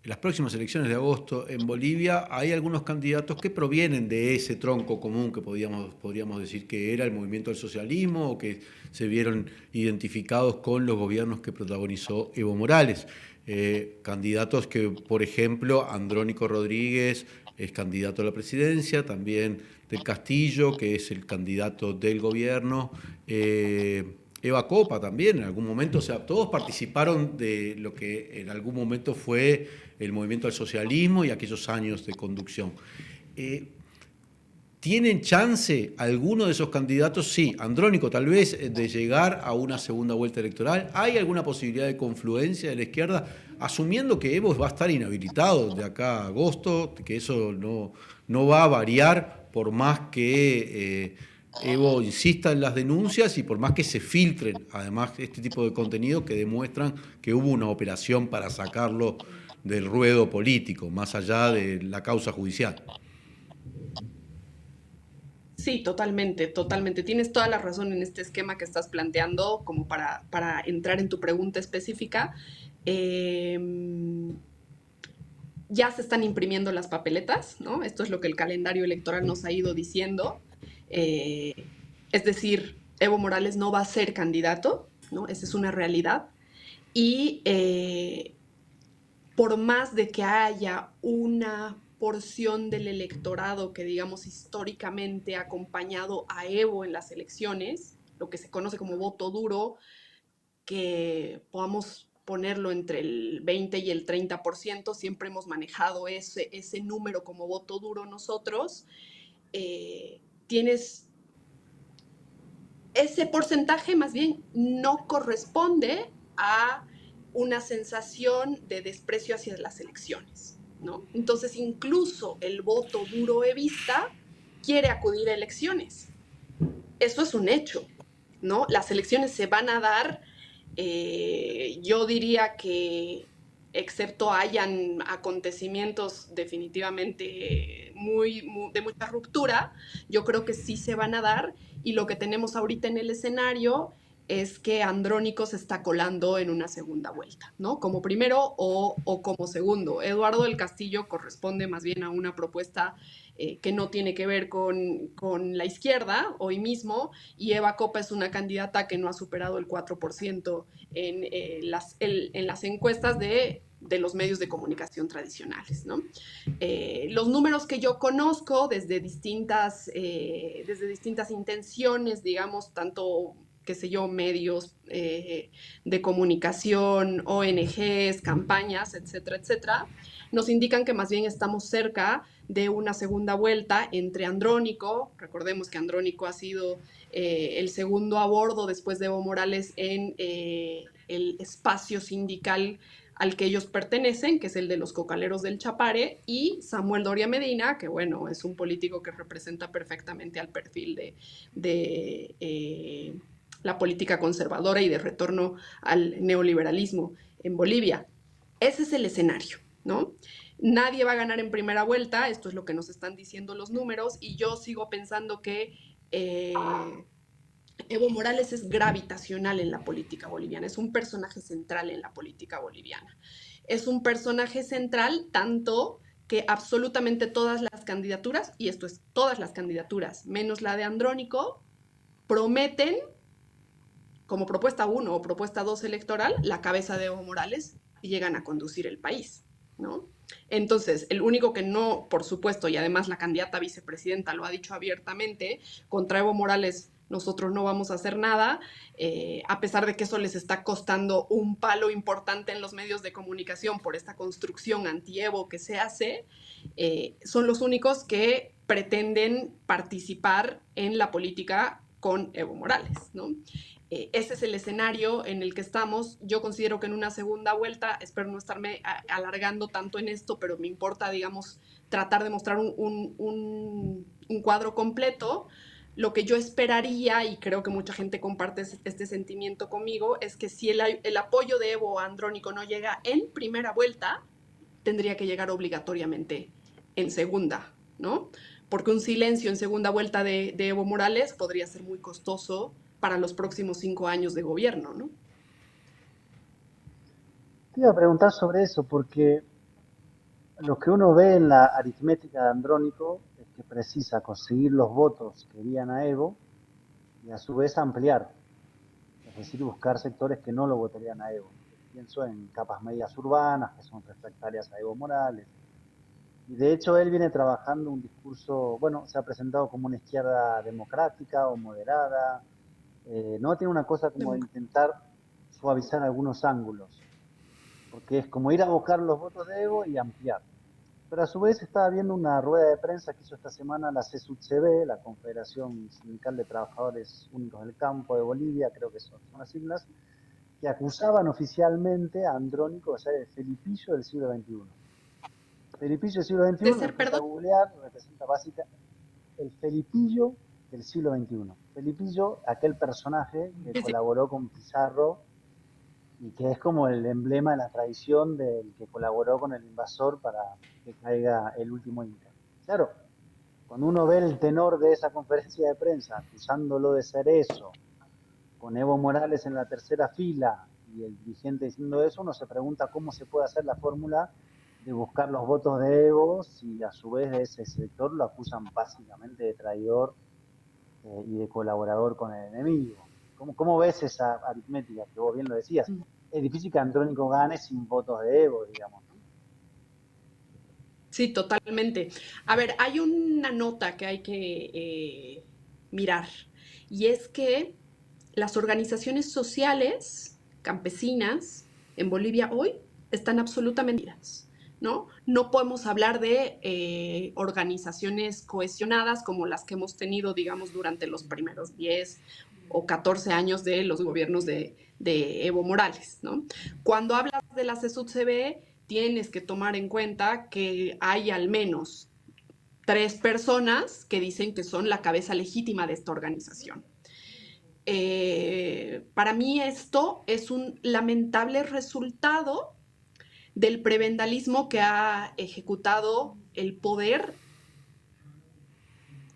en las próximas elecciones de agosto en Bolivia hay algunos candidatos que provienen de ese tronco común que podríamos decir que era el movimiento del socialismo o que se vieron identificados con los gobiernos que protagonizó Evo Morales. Candidatos que, por ejemplo, Andrónico Rodríguez es candidato a la presidencia, también del Castillo, que es el candidato del gobierno, Eva Copa también en algún momento, o sea, todos participaron de lo que en algún momento fue el movimiento del socialismo y aquellos años de conducción. ¿Tienen chance alguno de esos candidatos? Sí, Andrónico tal vez, de llegar a una segunda vuelta electoral. ¿Hay alguna posibilidad de confluencia de la izquierda? Asumiendo que Evo va a estar inhabilitado de acá a agosto, que eso no va a variar por más que Evo insista en las denuncias y por más que se filtren, además, este tipo de contenido que demuestran que hubo una operación para sacarlo del ruedo político, más allá de la causa judicial. Sí, totalmente, totalmente. Tienes toda la razón en este esquema que estás planteando, como para entrar en tu pregunta específica. Eh, ya se están imprimiendo las papeletas, ¿no? Esto es lo que el calendario electoral nos ha ido diciendo. Eh, es decir, Evo Morales no va a ser candidato, ¿no? Esa es una realidad. Y por más de que haya una porción del electorado que, digamos, históricamente ha acompañado a Evo en las elecciones, lo que se conoce como voto duro, que podamos ponerlo entre el 20 y el 30%, siempre hemos manejado ese número como voto duro nosotros, tienes ese porcentaje más bien no corresponde a una sensación de desprecio hacia las elecciones, ¿no? Entonces, incluso el voto duro evista quiere acudir a elecciones. Eso es un hecho, ¿no? Las elecciones se van a dar, yo diría que excepto hayan acontecimientos definitivamente de mucha ruptura, yo creo que sí se van a dar, y lo que tenemos ahorita en el escenario es que Andrónico se está colando en una segunda vuelta, ¿no? Como primero o como segundo. Eduardo del Castillo corresponde más bien a una propuesta que no tiene que ver con la izquierda hoy mismo, y Eva Copa es una candidata que no ha superado el 4% en las encuestas de los medios de comunicación tradicionales, ¿no? Los números que yo conozco desde distintas intenciones, digamos, tanto, qué sé yo, medios de comunicación, ONGs, campañas, etcétera, etcétera, nos indican que más bien estamos cerca de una segunda vuelta entre Andrónico. Recordemos que Andrónico ha sido el segundo a bordo después de Evo Morales en el espacio sindical al que ellos pertenecen, que es el de los cocaleros del Chapare, y Samuel Doria Medina, que bueno, es un político que representa perfectamente al perfil de la política conservadora y de retorno al neoliberalismo en Bolivia. Ese es el escenario, ¿no? Nadie va a ganar en primera vuelta, esto es lo que nos están diciendo los números, y yo sigo pensando que Evo Morales es gravitacional en la política boliviana, es un personaje central en la política boliviana. Es un personaje central tanto que absolutamente todas las candidaturas, y esto es todas las candidaturas, menos la de Andrónico, prometen, como propuesta 1 o propuesta 2 electoral, la cabeza de Evo Morales y llegan a conducir el país, ¿no? Entonces, el único que no, por supuesto, y además la candidata vicepresidenta lo ha dicho abiertamente, contra Evo Morales nosotros no vamos a hacer nada, a pesar de que eso les está costando un palo importante en los medios de comunicación por esta construcción anti-Evo que se hace, son los únicos que pretenden participar en la política con Evo Morales, ¿no? Ese es el escenario en el que estamos. Yo considero que en una segunda vuelta, espero no estarme alargando tanto en esto, pero me importa, digamos, tratar de mostrar un cuadro completo. Lo que yo esperaría, y creo que mucha gente comparte este sentimiento conmigo, es que si el apoyo de Evo a Andrónico no llega en primera vuelta, tendría que llegar obligatoriamente en segunda, ¿no? Porque un silencio en segunda vuelta de Evo Morales podría ser muy costoso para los próximos 5 años de gobierno, ¿no? Te iba a preguntar sobre eso, porque Lo que uno ve en la aritmética de Andrónico es que precisa conseguir los votos que irían a Evo y a su vez ampliar, es decir, buscar sectores que no lo votarían a Evo. Pienso en capas medias urbanas que son refractarias a Evo Morales. Y de hecho él viene trabajando un discurso, bueno, se ha presentado como una izquierda democrática o moderada, ¿no? Tiene una cosa como de intentar suavizar algunos ángulos, porque es como ir a buscar los votos de Evo y ampliar. Pero a su vez estaba viendo una rueda de prensa que hizo esta semana la CSUTCB, la Confederación Sindical de Trabajadores Únicos del Campo de Bolivia, creo que son las siglas, que acusaban oficialmente a Andrónico de ser el Felipillo del siglo XXI. Felipillo del siglo De XXI, me ser, puse a perdón. googlear, representa básicamente el Felipillo del siglo XXI. Felipillo, aquel personaje que Sí, sí. colaboró con Pizarro y que es como el emblema de la tradición del que colaboró con el invasor para que caiga el último Inca. Claro, cuando uno ve el tenor de esa conferencia de prensa acusándolo de ser eso, con Evo Morales en la tercera fila y el dirigente diciendo eso, uno se pregunta cómo se puede hacer la fórmula de buscar los votos de Evo si a su vez de ese sector lo acusan básicamente de traidor y de colaborador con el enemigo. ¿Cómo ves esa aritmética que vos bien lo decías? Es difícil que Andrónico gane sin votos de Evo, digamos, ¿no? Sí, totalmente. A ver, hay una nota que hay que mirar y es que las organizaciones sociales campesinas en Bolivia hoy están absolutamente unidas, ¿no? No podemos hablar de organizaciones cohesionadas como las que hemos tenido, digamos, durante los primeros 10 o 14 años de los gobiernos de Evo Morales, ¿no? Cuando hablas de la CSUTCB, tienes que tomar en cuenta que hay al menos 3 personas que dicen que son la cabeza legítima de esta organización. Para mí esto es un lamentable resultado del prebendalismo que ha ejecutado el poder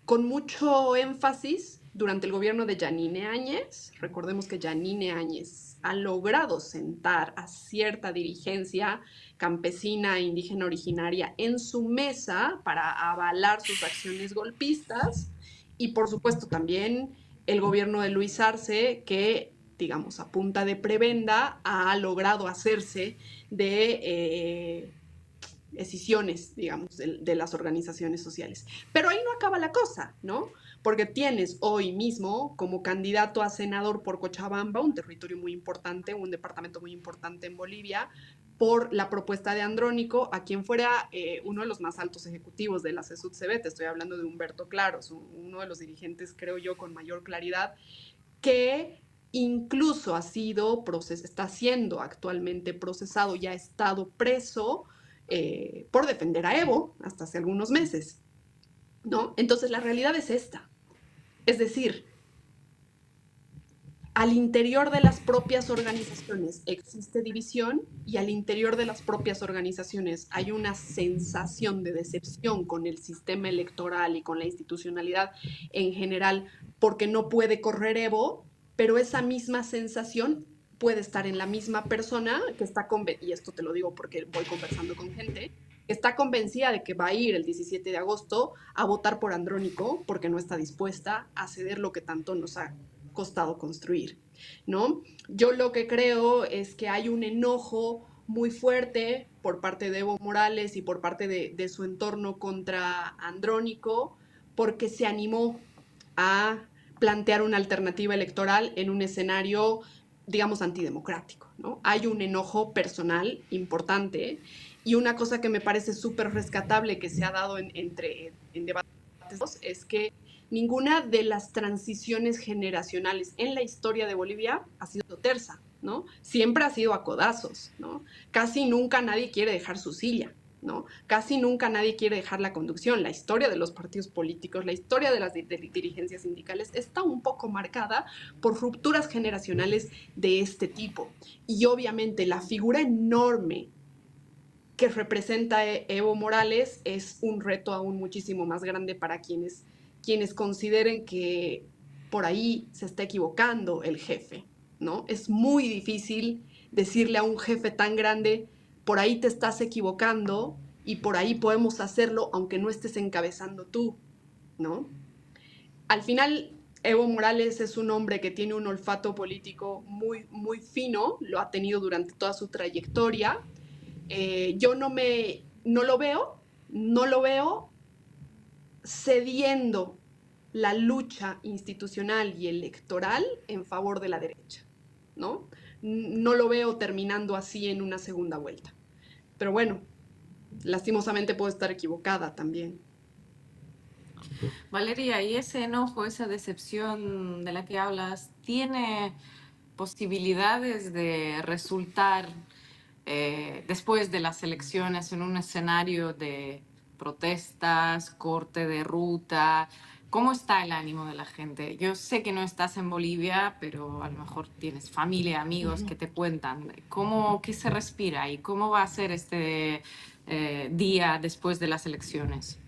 con mucho énfasis durante el gobierno de Yanine Áñez. Recordemos que Yanine Áñez ha logrado sentar a cierta dirigencia campesina e indígena originaria en su mesa para avalar sus acciones golpistas y por supuesto también el gobierno de Luis Arce que digamos a punta de prebenda ha logrado hacerse de decisiones, digamos, de las organizaciones sociales. Pero ahí no acaba la cosa, ¿no? Porque tienes hoy mismo como candidato a senador por Cochabamba, un territorio muy importante, un departamento muy importante en Bolivia, por la propuesta de Andrónico, a quien fuera uno de los más altos ejecutivos de la CSUTCB, te estoy hablando de Humberto Claros, uno de los dirigentes, creo yo, con mayor claridad, que incluso está siendo actualmente procesado y ha estado preso por defender a Evo hasta hace algunos meses, ¿no? Entonces la realidad es esta. Es decir, al interior de las propias organizaciones existe división y al interior de las propias organizaciones hay una sensación de decepción con el sistema electoral y con la institucionalidad en general porque no puede correr Evo, pero esa misma sensación puede estar en la misma persona que está convencida, y esto te lo digo porque voy conversando con gente, que está convencida de que va a ir el 17 de agosto a votar por Andrónico porque no está dispuesta a ceder lo que tanto nos ha costado construir, ¿no? Yo lo que creo es que hay un enojo muy fuerte por parte de Evo Morales y por parte de su entorno contra Andrónico porque se animó a plantear una alternativa electoral en un escenario, digamos, antidemocrático, ¿no? Hay un enojo personal importante y una cosa que me parece súper rescatable que se ha dado en debates es que ninguna de las transiciones generacionales en la historia de Bolivia ha sido tersa, ¿no? Siempre ha sido a codazos, ¿no? Casi nunca nadie quiere dejar su silla, ¿no? Casi nunca nadie quiere dejar la conducción. La historia de los partidos políticos, la historia de las dirigencias sindicales está un poco marcada por rupturas generacionales de este tipo. Y obviamente la figura enorme que representa Evo Morales es un reto aún muchísimo más grande para quienes consideren que por ahí se está equivocando el jefe, ¿no? Es muy difícil decirle a un jefe tan grande, por ahí te estás equivocando, y por ahí podemos hacerlo aunque no estés encabezando tú, ¿no? Al final, Evo Morales es un hombre que tiene un olfato político muy, muy fino, lo ha tenido durante toda su trayectoria. Yo no lo veo cediendo la lucha institucional y electoral en favor de la derecha, ¿no? No lo veo terminando así en una segunda vuelta. Pero bueno, lastimosamente puedo estar equivocada también. Valeria, ¿y ese enojo, esa decepción de la que hablas, tiene posibilidades de resultar después de las elecciones en un escenario de protestas, corte de ruta? ¿Cómo está el ánimo de la gente? Yo sé que no estás en Bolivia, pero a lo mejor tienes familia, amigos que te cuentan. ¿Qué se respira y cómo va a ser este día después de las elecciones?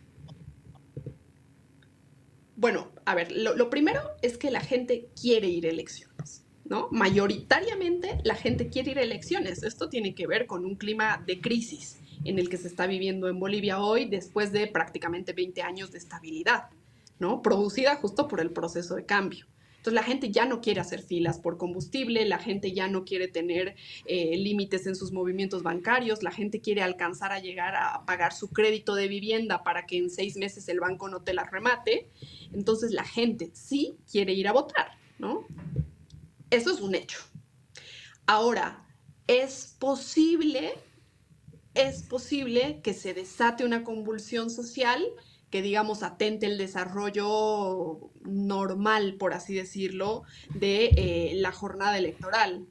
Bueno, a ver, lo primero es que la gente quiere ir a elecciones, ¿no? Mayoritariamente la gente quiere ir a elecciones. Esto tiene que ver con un clima de crisis en el que se está viviendo en Bolivia hoy después de prácticamente 20 años de estabilidad, ¿no? Producida justo por el proceso de cambio. Entonces la gente ya no quiere hacer filas por combustible, la gente ya no quiere tener límites en sus movimientos bancarios, la gente quiere alcanzar a llegar a pagar su crédito de vivienda para que en 6 meses el banco no te la remate. Entonces la gente sí quiere ir a votar, ¿no? Eso es un hecho. Ahora, es posible que se desate una convulsión social que, digamos, atente el desarrollo normal, por así decirlo, de la jornada electoral.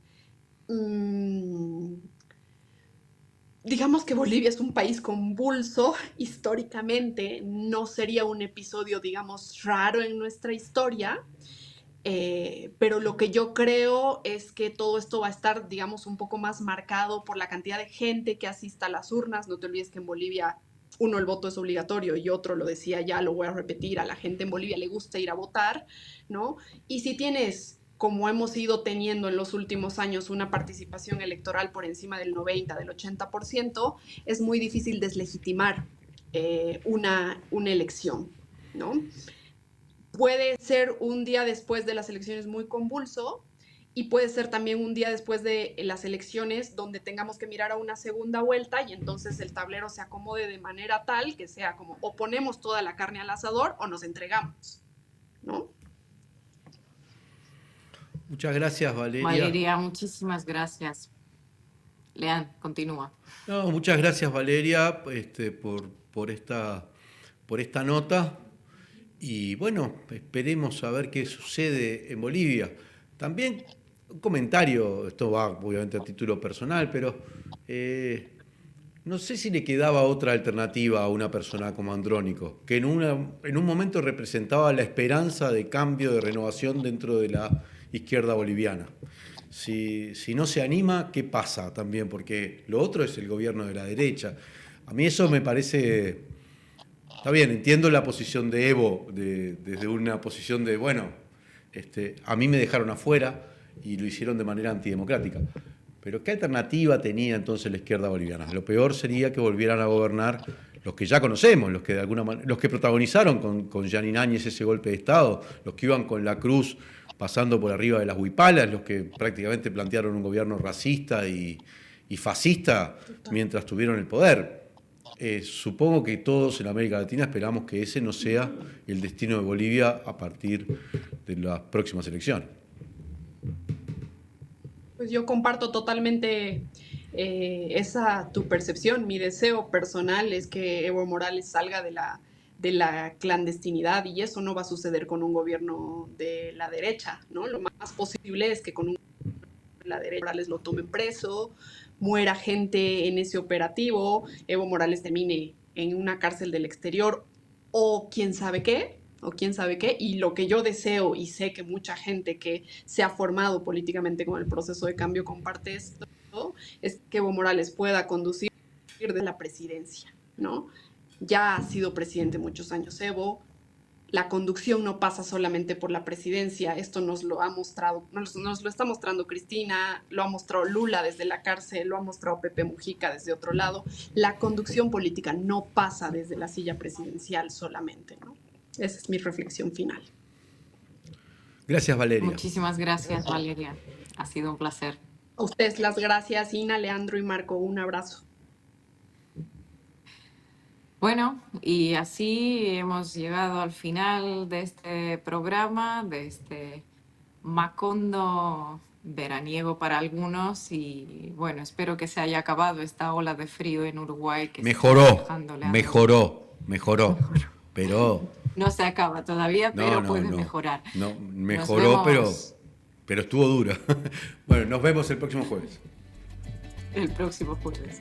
Digamos que Bolivia es un país convulso históricamente, no sería un episodio, digamos, raro en nuestra historia, pero lo que yo creo es que todo esto va a estar, digamos, un poco más marcado por la cantidad de gente que asista a las urnas. No te olvides que en Bolivia, uno, el voto es obligatorio, y otro, lo decía ya, lo voy a repetir, a la gente en Bolivia le gusta ir a votar, ¿no? Y si tienes, como hemos ido teniendo en los últimos años, una participación electoral por encima del 90, del 80%, es muy difícil deslegitimar una elección, ¿no? Puede ser un día después de las elecciones muy convulso, y puede ser también un día después de las elecciones donde tengamos que mirar a una segunda vuelta y entonces el tablero se acomode de manera tal que sea como o ponemos toda la carne al asador o nos entregamos, ¿no? Muchas gracias, Valeria. Valeria, muchísimas gracias. Lean, continúa. No, muchas gracias, Valeria, por esta nota. Y bueno, esperemos a ver qué sucede en Bolivia. También un comentario, esto va obviamente a título personal, pero no sé si le quedaba otra alternativa a una persona como Andrónico, que en un momento representaba la esperanza de cambio, de renovación dentro de la izquierda boliviana. Si no se anima, ¿qué pasa también? Porque lo otro es el gobierno de la derecha. A mí eso me parece... Está bien, entiendo la posición de Evo, desde una posición de, bueno, a mí me dejaron afuera y lo hicieron de manera antidemocrática. Pero ¿qué alternativa tenía entonces la izquierda boliviana? Lo peor sería que volvieran a gobernar los que ya conocemos, los que de alguna manera, los que protagonizaron con Yanin Áñez ese golpe de Estado, los que iban con la cruz pasando por arriba de las huipalas, los que prácticamente plantearon un gobierno racista y fascista mientras tuvieron el poder. Supongo que todos en América Latina esperamos que ese no sea el destino de Bolivia a partir de las próximas elecciones. Pues yo comparto totalmente tu percepción. Mi deseo personal es que Evo Morales salga de la clandestinidad, y eso no va a suceder con un gobierno de la derecha, ¿no? Lo más posible es que con un gobierno de la derecha Morales lo tomen preso, muera gente en ese operativo, Evo Morales termine en una cárcel del exterior o quién sabe qué, y lo que yo deseo, y sé que mucha gente que se ha formado políticamente con el proceso de cambio comparte esto, es que Evo Morales pueda conducir de la presidencia, ¿no? Ya ha sido presidente muchos años Evo, la conducción no pasa solamente por la presidencia, esto nos lo ha mostrado, nos lo está mostrando Cristina, lo ha mostrado Lula desde la cárcel, lo ha mostrado Pepe Mujica desde otro lado. La conducción política no pasa desde la silla presidencial solamente, ¿no? Esa es mi reflexión final. Gracias, Valeria. Muchísimas gracias, Valeria. Ha sido un placer. A ustedes las gracias, Ina, Leandro y Marco, un abrazo. Bueno, y así hemos llegado al final de este programa, de este Macondo veraniego para algunos, y bueno, espero que se haya acabado esta ola de frío en Uruguay. Que Mejoró, pero... No se acaba todavía, pero puede mejorar. No, mejoró, pero estuvo dura. Bueno, nos vemos el próximo jueves. El próximo jueves.